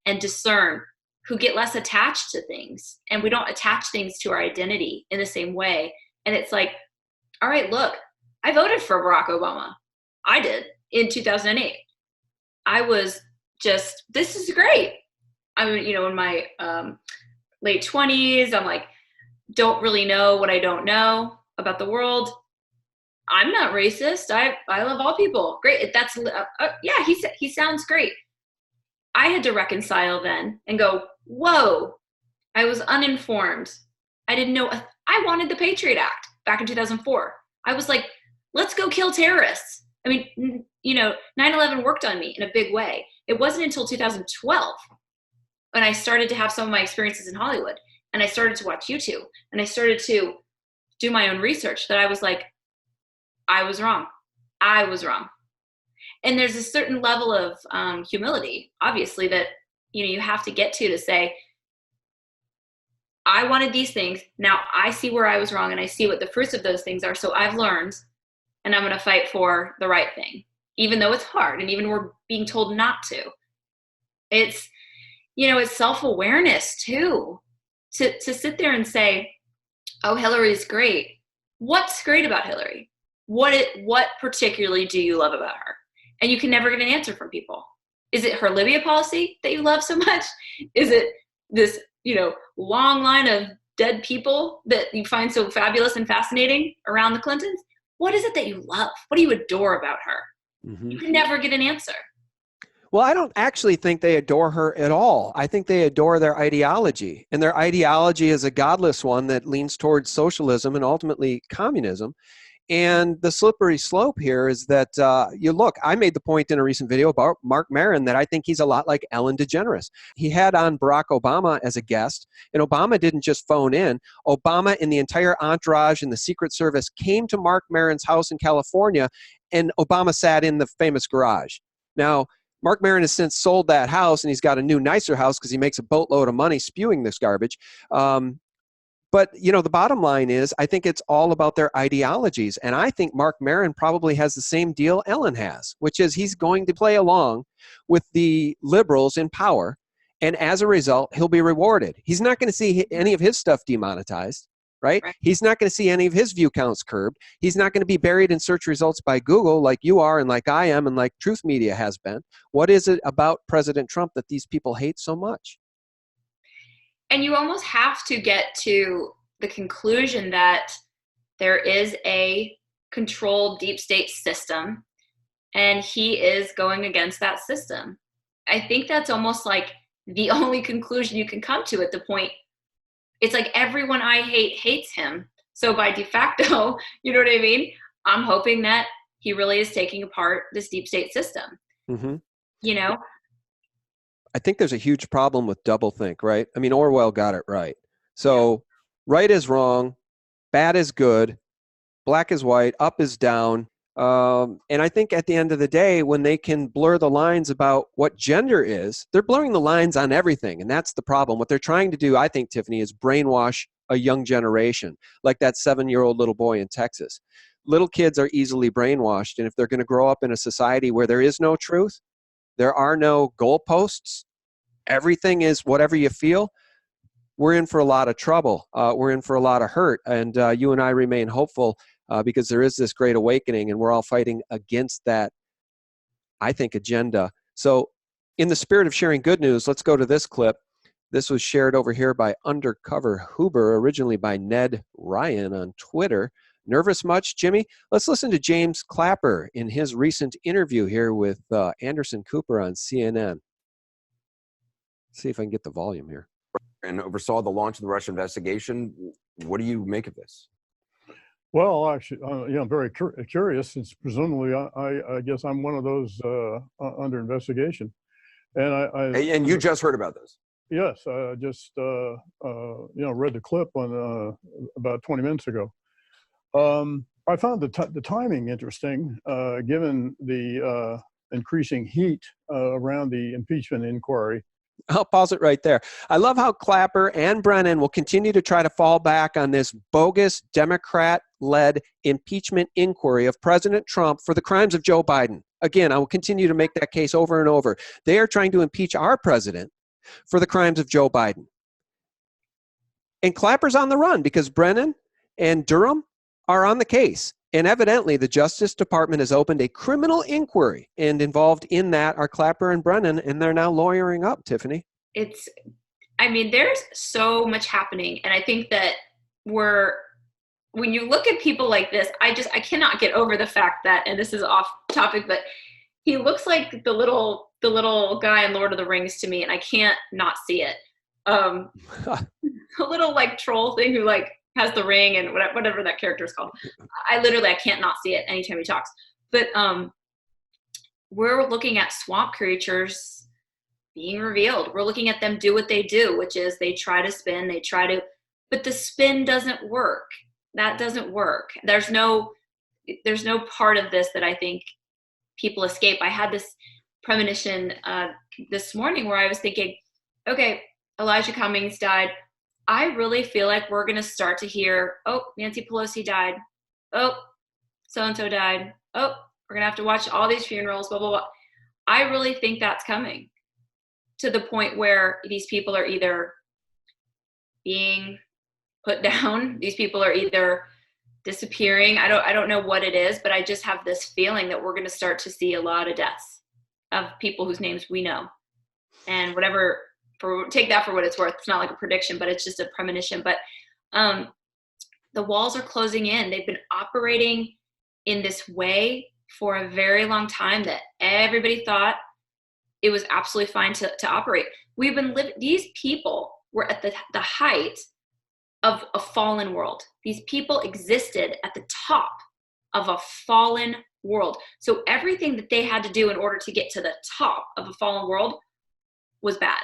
and discern, who get less attached to things. And we don't attach things to our identity in the same way. And it's like, all right, look, I voted for Barack Obama. I did in 2008. I was just, this is great. I mean, you know, in my late 20s, I'm like, don't really know what I don't know about the world. I'm not racist. I love all people. Great. That's yeah. He sounds great. I had to reconcile then and go, whoa. I was uninformed. I didn't know. I wanted the Patriot Act back in 2004. I was like, let's go kill terrorists. I mean, you know, 9/11 worked on me in a big way. It wasn't until 2012 when I started to have some of my experiences in Hollywood and I started to watch YouTube and I started to do my own research that I was like, I was wrong. I was wrong. And there's a certain level of humility, obviously, that, you know, you have to get to say, I wanted these things. Now I see where I was wrong and I see what the fruits of those things are. So I've learned and I'm going to fight for the right thing, even though it's hard and even we're being told not to. It's, you know, it's self-awareness too, to sit there and say, oh, Hillary's great. What's great about Hillary? What particularly do you love about her? And you can never get an answer from people. Is it her Libya policy that you love so much? Is it this, you know, long line of dead people that you find so fabulous and fascinating around the Clintons? What is it that you love? What do you adore about her? Mm-hmm. You can never get an answer. Well, I don't actually think they adore her at all. I think they adore their ideology. And their ideology is a godless one that leans towards socialism and ultimately communism. And the slippery slope here is that, I made the point in a recent video about Mark Maron that I think he's a lot like Ellen DeGeneres. He had on Barack Obama as a guest, and Obama didn't just phone in. Obama and the entire entourage and the Secret Service came to Mark Maron's house in California, and Obama sat in the famous garage. Now, Mark Maron has since sold that house, and he's got a new, nicer house because he makes a boatload of money spewing this garbage. But, you know, the bottom line is I think it's all about their ideologies. And I think Mark Maron probably has the same deal Ellen has, which is he's going to play along with the liberals in power. And as a result, he'll be rewarded. He's not going to see any of his stuff demonetized, right? He's not going to see any of his view counts curbed. He's not going to be buried in search results by Google like you are and like I am and like Truth Media has been. What is it about President Trump that these people hate so much? And you almost have to get to the conclusion that there is a controlled deep state system, and he is going against that system. I think that's almost like the only conclusion you can come to at the point. It's like everyone I hate hates him. So by de facto, you know what I mean? I'm hoping that he really is taking apart this deep state system. Mm-hmm. You know? I think there's a huge problem with doublethink, right? I mean, Orwell got it right. So right is wrong, bad is good, black is white, up is down. And I think at the end of the day, when they can blur the lines about what gender is, they're blurring the lines on everything. And that's the problem. What they're trying to do, I think, Tiffany, is brainwash a young generation, like that 7-year-old little boy in Texas. Little kids are easily brainwashed. And if they're going to grow up in a society where there is no truth, there are no goalposts, everything is whatever you feel, we're in for a lot of trouble. We're in for a lot of hurt. And you and I remain hopeful because there is this great awakening and we're all fighting against that, I think, agenda. So in the spirit of sharing good news, let's go to this clip. This was shared over here by Undercover Huber, originally by Ned Ryan on Twitter. Nervous much, Jimmy? Let's listen to James Clapper in his recent interview here with Anderson Cooper on CNN. See if I can get the volume here. And oversaw the launch of the Russia investigation. What do you make of this? Well, actually, I'm very curious, since presumably I guess I'm one of those under investigation. And and you just heard about this? Yes, just read the clip on about 20 minutes ago. I found the timing interesting, given the increasing heat around the impeachment inquiry. I'll pause it right there. I love how Clapper and Brennan will continue to try to fall back on this bogus Democrat-led impeachment inquiry of President Trump for the crimes of Joe Biden. Again, I will continue to make that case over and over. They are trying to impeach our president for the crimes of Joe Biden. And Clapper's on the run because Brennan and Durham are on the case. And evidently, the Justice Department has opened a criminal inquiry, and involved in that are Clapper and Brennan, and they're now lawyering up, Tiffany. There's so much happening. And I think that when you look at people like this, I cannot get over the fact that, and this is off topic, but he looks like the little guy in Lord of the Rings to me, and I can't not see it. A little like troll thing who like has the ring and whatever that character is called. I can't not see it anytime he talks. But we're looking at swamp creatures being revealed. We're looking at them do what they do, which is they try to spin, but the spin doesn't work. That doesn't work. There's no part of this that I think people escape. I had this premonition this morning where I was thinking, okay, Elijah Cummings died. I really feel like we're going to start to hear, oh, Nancy Pelosi died. Oh, so-and-so died. Oh, we're going to have to watch all these funerals, blah, blah, blah. I really think that's coming to the point where these people are either being put down. These people are either disappearing. I don't know what it is, but I just have this feeling that we're going to start to see a lot of deaths of people whose names we know. And whatever, take that for what it's worth. It's not like a prediction, but it's just a premonition. But the walls are closing in. They've been operating in this way for a very long time that everybody thought it was absolutely fine to operate. We've been living, these people were at the height of a fallen world. These people existed at the top of a fallen world. So everything that they had to do in order to get to the top of a fallen world was bad.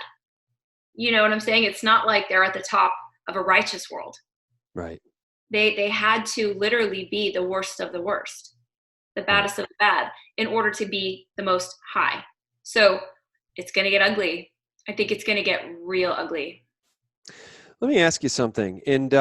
You know what I'm saying? It's not like they're at the top of a righteous world. Right. They had to literally be the worst of the worst, the baddest of the bad, in order to be the most high. So it's going to get ugly. I think it's going to get real ugly. Let me ask you something. And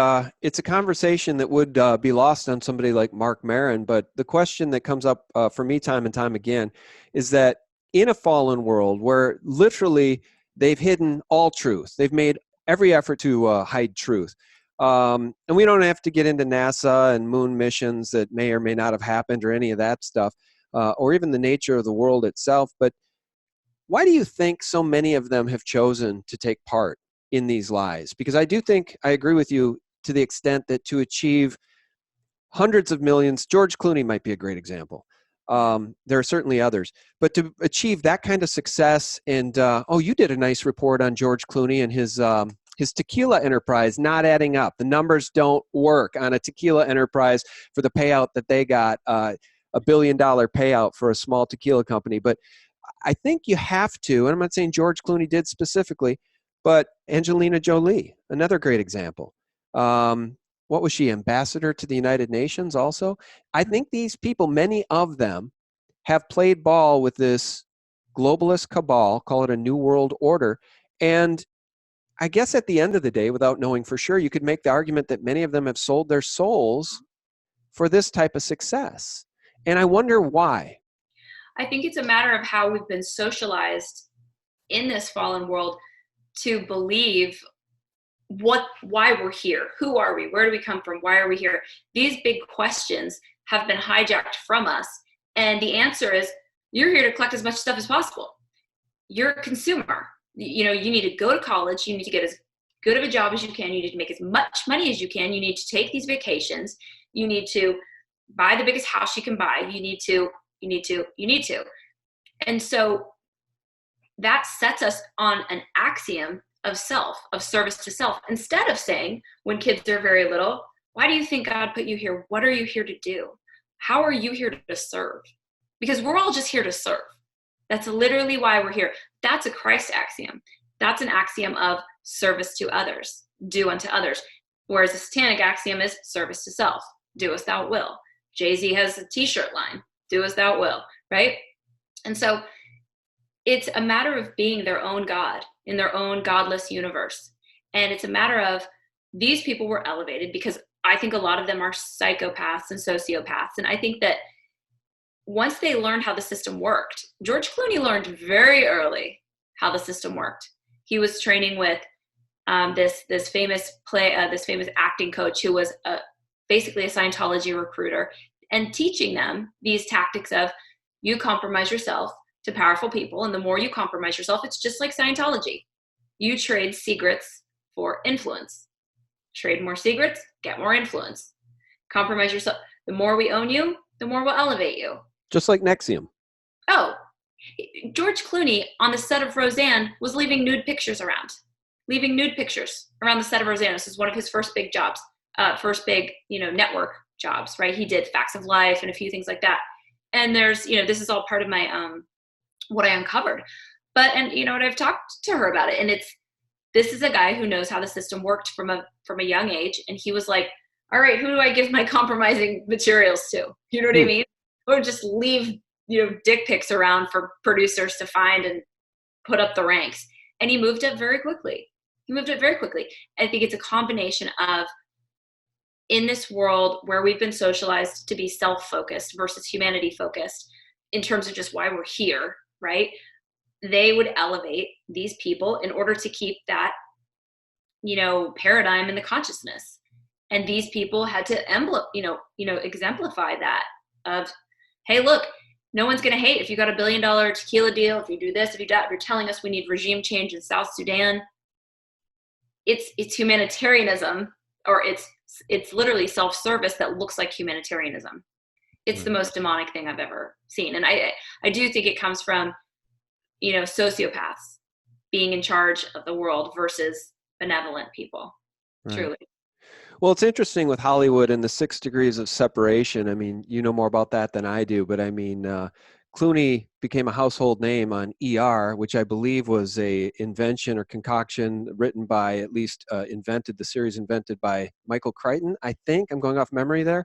it's a conversation that would be lost on somebody like Mark Maron. But the question that comes up for me time and time again is that in a fallen world where literally they've hidden all truth, they've made every effort to hide truth. And we don't have to get into NASA and moon missions that may or may not have happened or any of that stuff, or even the nature of the world itself. But why do you think so many of them have chosen to take part in these lies? Because I do think I agree with you to the extent that to achieve hundreds of millions, George Clooney might be a great example. There are certainly others, but to achieve that kind of success and, you did a nice report on George Clooney and his tequila enterprise not adding up. The numbers don't work on a tequila enterprise for the payout that they got, $1 billion payout for a small tequila company. But I think you have to, and I'm not saying George Clooney did specifically, but Angelina Jolie, another great example. What was she, ambassador to the United Nations also? I think these people, many of them, have played ball with this globalist cabal, call it a new world order. And I guess at the end of the day, without knowing for sure, you could make the argument that many of them have sold their souls for this type of success. And I wonder why. I think it's a matter of how we've been socialized in this fallen world to believe why we're here. Who are we? Where do we come from? Why are we here? These big questions have been hijacked from us. And the answer is, you're here to collect as much stuff as possible. You're a consumer. You need to go to college. You need to get as good of a job as you can. You need to make as much money as you can. You need to take these vacations. You need to buy the biggest house you can buy. You need to. And so that sets us on an axiom of self, of service to self, instead of saying, when kids are very little, why do you think God put you here? What are you here to do? How are you here to serve? Because we're all just here to serve. That's literally why we're here. That's a Christ axiom. That's an axiom of service to others, do unto others. Whereas the satanic axiom is service to self, do as thou will. Jay-Z has a t-shirt line, do as thou will, right? And so it's a matter of being their own God in their own godless universe. And it's a matter of, these people were elevated because I think a lot of them are psychopaths and sociopaths. And I think that once they learned how the system worked, George Clooney learned very early how the system worked. He was training with this famous acting coach who was basically a Scientology recruiter, and teaching them these tactics of, you compromise yourself to powerful people, and the more you compromise yourself, it's just like Scientology. You trade secrets for influence. Trade more secrets, get more influence. Compromise yourself. The more we own you, the more we'll elevate you. Just like Nexium. Oh, George Clooney on the set of Roseanne was leaving nude pictures around the set of Roseanne. This is one of his first big jobs, network jobs, right? He did Facts of Life and a few things like that. And there's, this is all part of my, what I uncovered. But I've talked to her about it, and this is a guy who knows how the system worked from a young age. And he was like, all right, who do I give my compromising materials to? You know what I mean? Or just leave, dick pics around for producers to find and put up the ranks. And he moved up very quickly. I think it's a combination of, in this world where we've been socialized to be self-focused versus humanity-focused in terms of just why we're here, right? They would elevate these people in order to keep that, paradigm in the consciousness. And these people had to exemplify that of, hey, look, no one's going to hate if you got $1 billion tequila deal, if you do this, if you do that, if you're telling us we need regime change in South Sudan. It's humanitarianism, or it's literally self-service that looks like humanitarianism. It's the most demonic thing I've ever seen. And I do think it comes from, sociopaths being in charge of the world versus benevolent people. Right. Truly. Well, it's interesting with Hollywood and the 6 degrees of separation. I mean, you know more about that than I do, but I mean, Clooney became a household name on ER, which I believe was a invention or concoction written by, at least the series invented by Michael Crichton. I think I'm going off memory there.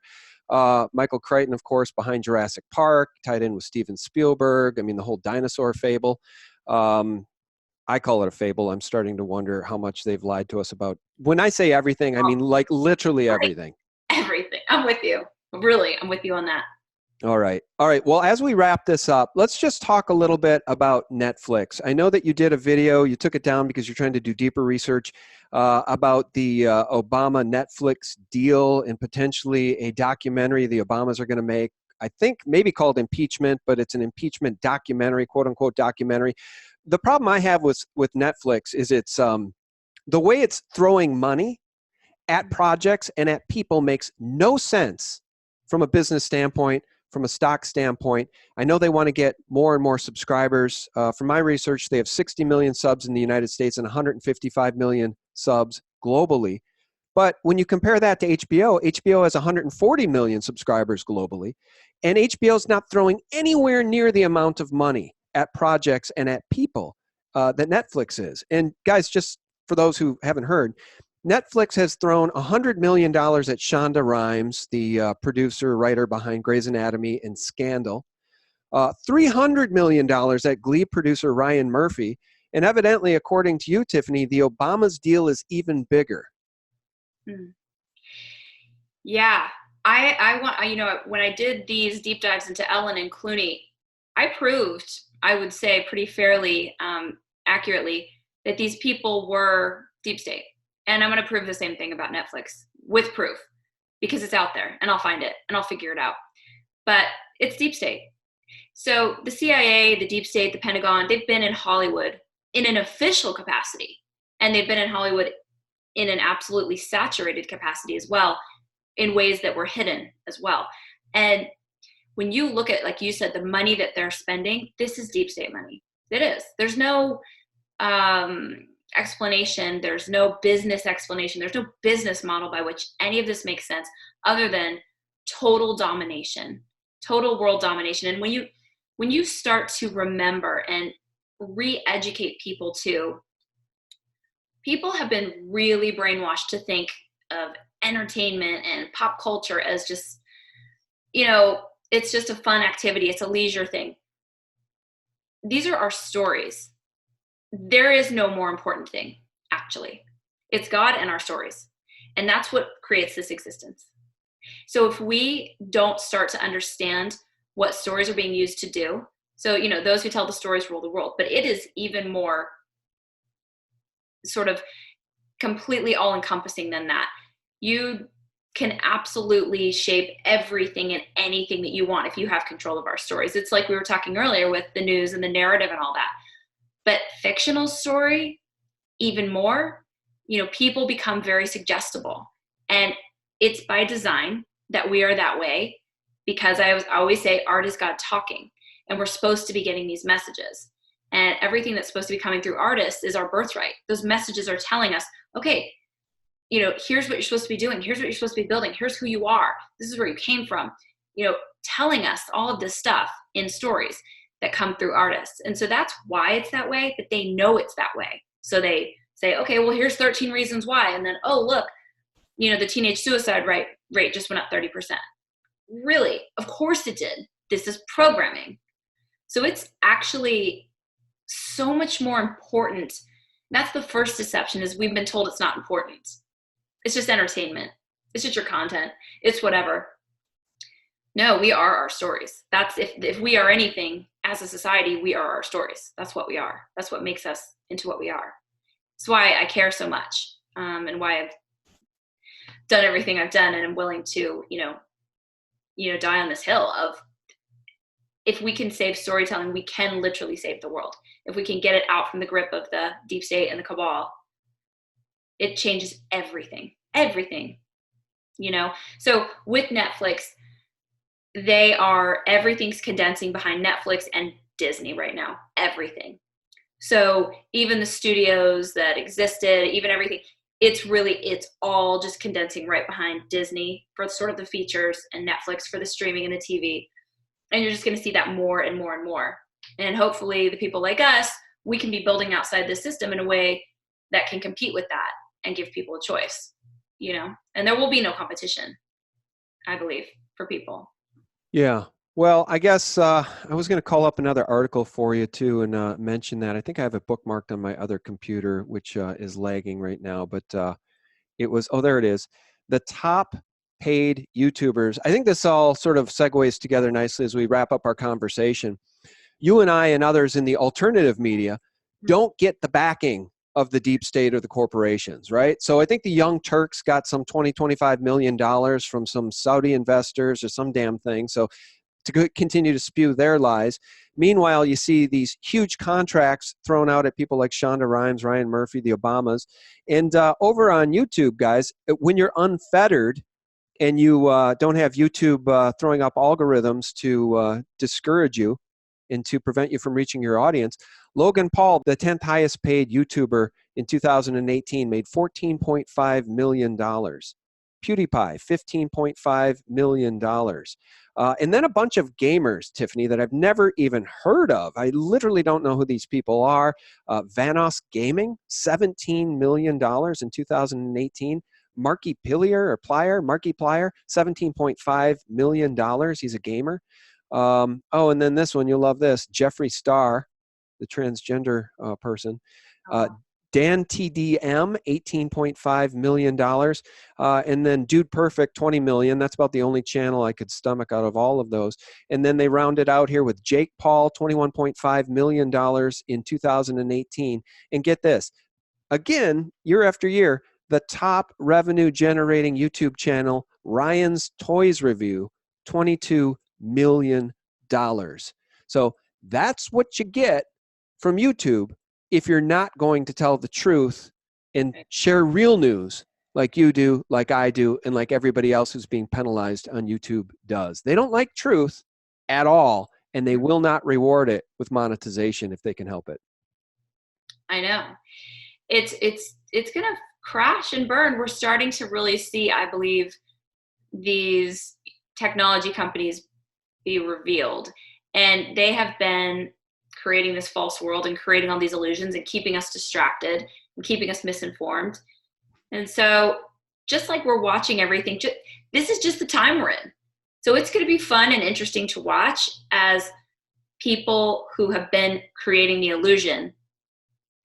Michael Crichton, of course, behind Jurassic Park, tied in with Steven Spielberg. I mean, the whole dinosaur fable. I call it a fable. I'm starting to wonder how much they've lied to us about. When I say everything, I mean like literally everything. Everything. I'm with you. Really, I'm with you on that. All right. Well, as we wrap this up, let's just talk a little bit about Netflix. I know that you did a video, you took it down because you're trying to do deeper research about the Obama Netflix deal and potentially a documentary the Obamas are going to make, I think maybe called Impeachment, but it's an impeachment documentary, quote unquote documentary. The problem I have with Netflix is it's the way it's throwing money at projects and at people makes no sense from a business standpoint, from a stock standpoint. I know they want to get more and more subscribers. From my research, they have 60 million subs in the United States and 155 million subs globally. But when you compare that to HBO has 140 million subscribers globally, and HBO is not throwing anywhere near the amount of money at projects and at people that Netflix is. And guys, just for those who haven't heard, Netflix has thrown $100 million at Shonda Rhimes, the producer, writer behind Grey's Anatomy and Scandal, $300 million at Glee producer Ryan Murphy, and evidently, according to you, Tiffany, the Obama's deal is even bigger. Yeah, I want, when I did these deep dives into Ellen and Clooney, I proved, I would say pretty fairly, accurately, that these people were deep state. And I'm going to prove the same thing about Netflix with proof, because it's out there and I'll find it and I'll figure it out. But it's deep state. So the CIA, the deep state, the Pentagon, they've been in Hollywood in an official capacity. And they've been in Hollywood in an absolutely saturated capacity as well, in ways that were hidden as well. And when you look at, like you said, the money that they're spending, this is deep state money. It is. There's no explanation. There's no business explanation. There's no business model by which any of this makes sense other than total domination, total world domination. And when you start to remember and re-educate people to people have been really brainwashed to think of entertainment and pop culture as just, it's just a fun activity. It's a leisure thing. These are our stories. There is no more important thing, actually. It's God and our stories. And that's what creates this existence. So if we don't start to understand what stories are being used to do, so, those who tell the stories rule the world, but it is even more sort of completely all-encompassing than that. You can absolutely shape everything and anything that you want if you have control of our stories. It's like we were talking earlier with the news and the narrative and all that. But fictional story, even more, people become very suggestible. And it's by design that we are that way, because I always say art is God talking, and we're supposed to be getting these messages. And everything that's supposed to be coming through artists is our birthright. Those messages are telling us, okay, here's what you're supposed to be doing. Here's what you're supposed to be building. Here's who you are. This is where you came from. Telling us all of this stuff in stories that come through artists. And so that's why it's that way, but they know it's that way. So they say, okay, well, here's 13 reasons why. And then, oh, look, the teenage suicide rate just went up 30%. Really? Of course it did. This is programming. So it's actually so much more important. That's the first deception, is we've been told it's not important. It's just entertainment. It's just your content. It's whatever. No, we are our stories. That's if we are anything as a society, we are our stories. That's what we are. That's what makes us into what we are. That's why I care so much, and why I've done everything I've done, and I'm willing to, die on this hill of, if we can save storytelling, we can literally save the world. If we can get it out from the grip of the deep state and the cabal, it changes everything, So with Netflix, everything's condensing behind Netflix and Disney right now, everything. So even the studios that existed, even everything, it's all just condensing right behind Disney for sort of the features, and Netflix for the streaming and the TV. And you're just going to see that more and more and more. And hopefully the people like us, we can be building outside the system in a way that can compete with that and give people a choice, and there will be no competition, I believe, for people. Yeah. Well, I guess I was going to call up another article for you too, and mention that. I think I have it bookmarked on my other computer, which is lagging right now, but it was, there it is. The top paid YouTubers. I think this all sort of segues together nicely as we wrap up our conversation. You and I and others in the alternative media don't get the backing of the deep state or the corporations, right? So I think the Young Turks got some $25 million from some Saudi investors or some damn thing. So to continue to spew their lies. Meanwhile, you see these huge contracts thrown out at people like Shonda Rhimes, Ryan Murphy, the Obamas. And over on YouTube, guys, when you're unfettered and you don't have YouTube throwing up algorithms to discourage you and to prevent you from reaching your audience, Logan Paul, the 10th highest paid YouTuber in 2018, made $14.5 million. PewDiePie, $15.5 million. And then a bunch of gamers, Tiffany, that I've never even heard of. I literally don't know who these people are. Vanos Gaming, $17 million in 2018. Marky Plier, $17.5 million. He's a gamer. And then this one, you'll love this. Jeffree Star, the transgender person. Dan TDM, $18.5 million. And then Dude Perfect, $20 million. That's about the only channel I could stomach out of all of those. And then they rounded out here with Jake Paul, $21.5 million in 2018. And get this, again, year after year, the top revenue generating YouTube channel, Ryan's Toys Review, $22 million. So that's what you get from YouTube if you're not going to tell the truth and share real news like you do, like I do, and like everybody else who's being penalized on YouTube does. They don't like truth at all, and they will not reward it with monetization if they can help it. I know. It's going to crash and burn. We're starting to really see, I believe, these technology companies be revealed. And they have been creating this false world and creating all these illusions and keeping us distracted and keeping us misinformed. And so just like we're watching everything, this is just the time we're in. So it's going to be fun and interesting to watch as people who have been creating the illusion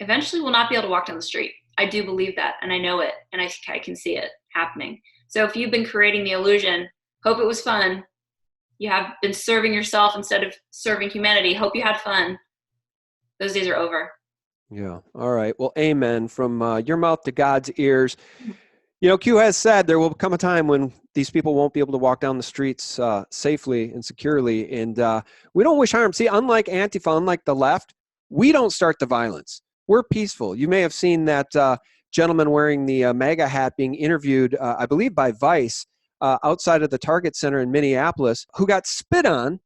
eventually will not be able to walk down the street. I do believe that, and I know it, and I can see it happening. So if you've been creating the illusion, hope it was fun. You have been serving yourself instead of serving humanity. Hope you had fun. Those days are over. Yeah. All right. Well, amen. From your mouth to God's ears. You know, Q has said there will come a time when these people won't be able to walk down the streets safely and securely. And we don't wish harm. See, unlike Antifa, unlike the left, we don't start the violence. We're peaceful. You may have seen that gentleman wearing the MAGA hat being interviewed, I believe, by Vice outside of the Target Center in Minneapolis, who got spit on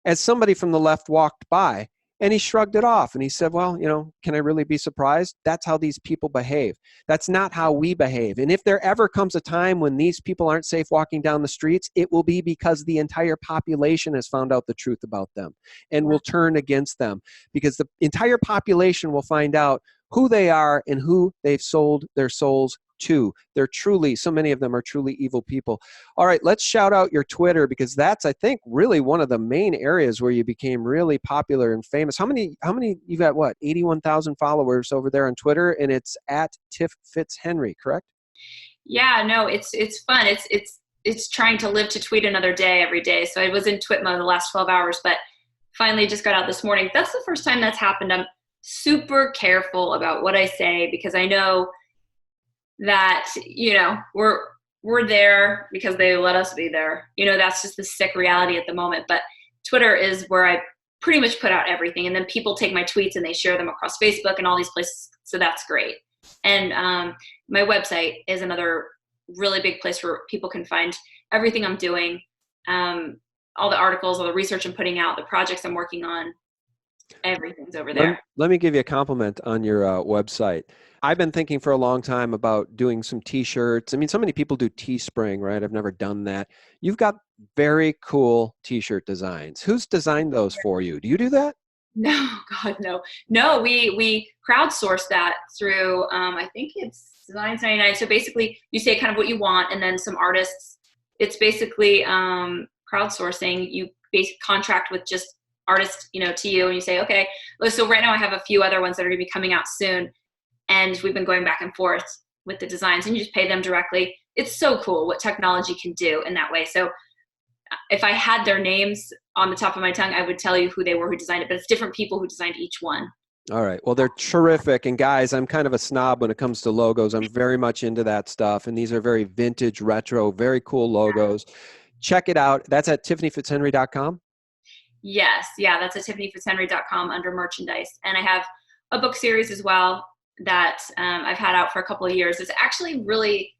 as somebody from the left walked by. And he shrugged it off and he said, well, you know, can I really be surprised? That's how these people behave. That's not how we behave. And if there ever comes a time when these people aren't safe walking down the streets, it will be because the entire population has found out the truth about them and will turn against them, because the entire population will find out who they are and who they've sold their souls to. They're truly, so many of them are truly evil people. All right, let's shout out your Twitter, because that's, I think, really one of the main areas where you became really popular and famous. How many, you got what, 81,000 followers over there on Twitter, and it's at Tiff FitzHenry, correct? Yeah, no, it's fun. It's trying to live to tweet another day every day. So I was in twit mode the last 12 hours, but finally just got out this morning. That's the first time that's happened. I'm super careful about what I say, because I know that, you know, we're there because they let us be there. You know, that's just the sick reality at the moment. But Twitter is where I pretty much put out everything. And then people take my tweets and they share them across Facebook and all these places. So that's great. And my website is another really big place where people can find everything I'm doing, all the articles, all the research I'm putting out, the projects I'm working on. Everything's over there. Let me give you a compliment on your website. I've been thinking for a long time about doing some t-shirts. I mean, so many people do Teespring, right? I've never done that. You've got very cool t-shirt designs. Who's designed those for you? Do you do that? No, God, no. No, we crowdsource that through, I think it's Designs 99. So basically you say kind of what you want, and then some artists, it's basically crowdsourcing. You basically contract with just artists, you know, to you, and you say, okay, so right now I have a few other ones that are going to be coming out soon. And we've been going back and forth with the designs, and you just pay them directly. It's so cool what technology can do in that way. So if I had their names on the top of my tongue, I would tell you who they were, who designed it, but it's different people who designed each one. All right. Well, they're terrific. And guys, I'm kind of a snob when it comes to logos. I'm very much into that stuff. And these are very vintage, retro, very cool logos. Check it out. That's at tiffanyfitzhenry.com. Yes. Yeah. That's at tiffanyfitzhenry.com under merchandise. And I have a book series as well that I've had out for a couple of years. It's actually really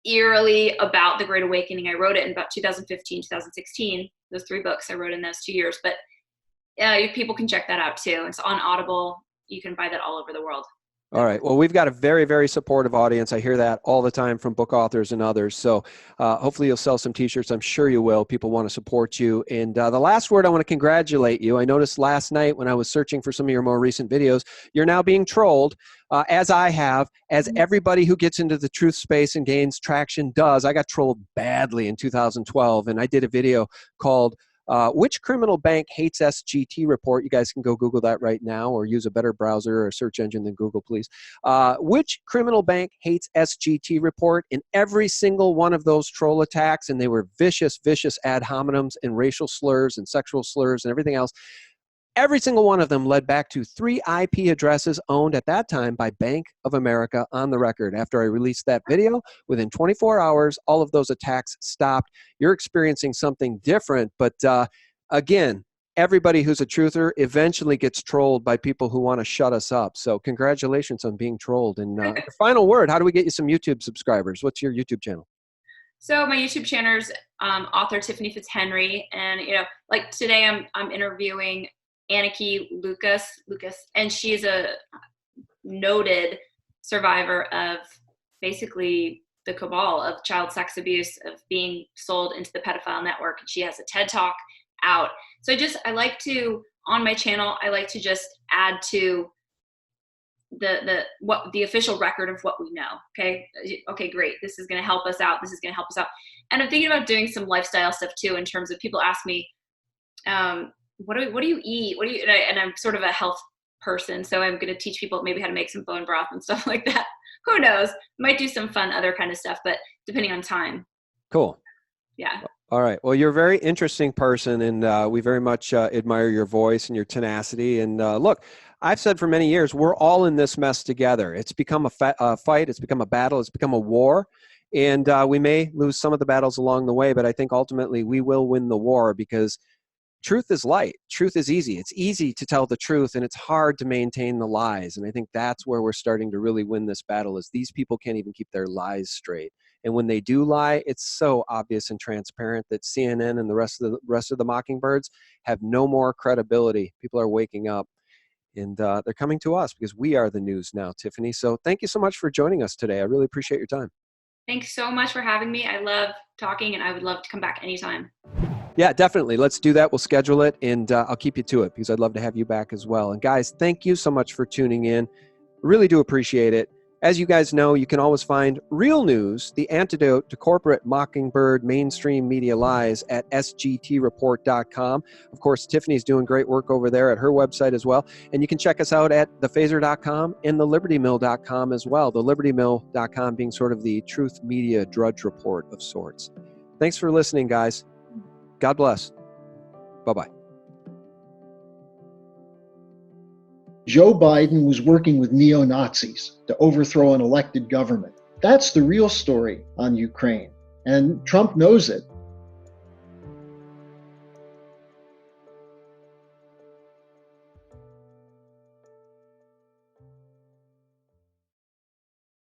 eerily about the Great Awakening. I wrote it in about 2015, 2016. Those 3 books I wrote in those 2 years. But people can check that out too. It's on Audible. You can buy that all over the world. All right. Well, we've got a very, very supportive audience. I hear that all the time from book authors and others. So hopefully you'll sell some t-shirts. I'm sure you will. People want to support you. And the last word, I want to congratulate you. I noticed last night when I was searching for some of your more recent videos, you're now being trolled, as I have, as everybody who gets into the truth space and gains traction does. I got trolled badly in 2012, and I did a video called Which Criminal Bank Hates SGT Report. You guys can go Google that right now, or use a better browser or search engine than Google, please. Which criminal bank hates SGT Report? In every single one of those troll attacks, and they were vicious, vicious ad hominems and racial slurs and sexual slurs and everything else, every single one of them led back to 3 IP addresses owned at that time by Bank of America on the record. After I released that video, within 24 hours, all of those attacks stopped. You're experiencing something different, but again, everybody who's a truther eventually gets trolled by people who want to shut us up. So congratulations on being trolled. And your final word, how do we get you some YouTube subscribers? What's your YouTube channel? So my YouTube channel is author Tiffany FitzHenry. And, you know, like today I'm interviewing Anneke Lucas, and she's a noted survivor of basically the cabal of child sex abuse, of being sold into the pedophile network. And she has a TED Talk out. So I like to, on my channel, I like to just add to the official record of what we know. Okay, great. This is going to help us out. This is going to help us out. And I'm thinking about doing some lifestyle stuff too, in terms of people ask me, what do you eat? And I'm sort of a health person, so I'm going to teach people maybe how to make some bone broth and stuff like that. Who knows? Might do some fun other kind of stuff, but depending on time. Cool. Yeah. All right. Well, you're a very interesting person, and we very much admire your voice and your tenacity. And look, I've said for many years, we're all in this mess together. It's become a fight. It's become a battle. It's become a war. And we may lose some of the battles along the way, but I think ultimately we will win the war, because truth is light. Truth is easy. It's easy to tell the truth, and it's hard to maintain the lies. And I think that's where we're starting to really win this battle, is these people can't even keep their lies straight. And when they do lie, it's so obvious and transparent that CNN and the rest of the Mockingbirds have no more credibility. People are waking up, and they're coming to us because we are the news now, Tiffany. So thank you so much for joining us today. I really appreciate your time. Thanks so much for having me. I love talking, and I would love to come back anytime. Yeah, definitely. Let's do that. We'll schedule it, and I'll keep you to it, because I'd love to have you back as well. And guys, thank you so much for tuning in. Really do appreciate it. As you guys know, you can always find real news, the antidote to corporate Mockingbird mainstream media lies, at sgtreport.com. Of course, Tiffany's doing great work over there at her website as well. And you can check us out at thephaser.com and thelibertymill.com as well. Thelibertymill.com being sort of the truth media drudge report of sorts. Thanks for listening, guys. God bless. Bye-bye. Joe Biden was working with neo-Nazis to overthrow an elected government. That's the real story on Ukraine. And Trump knows it.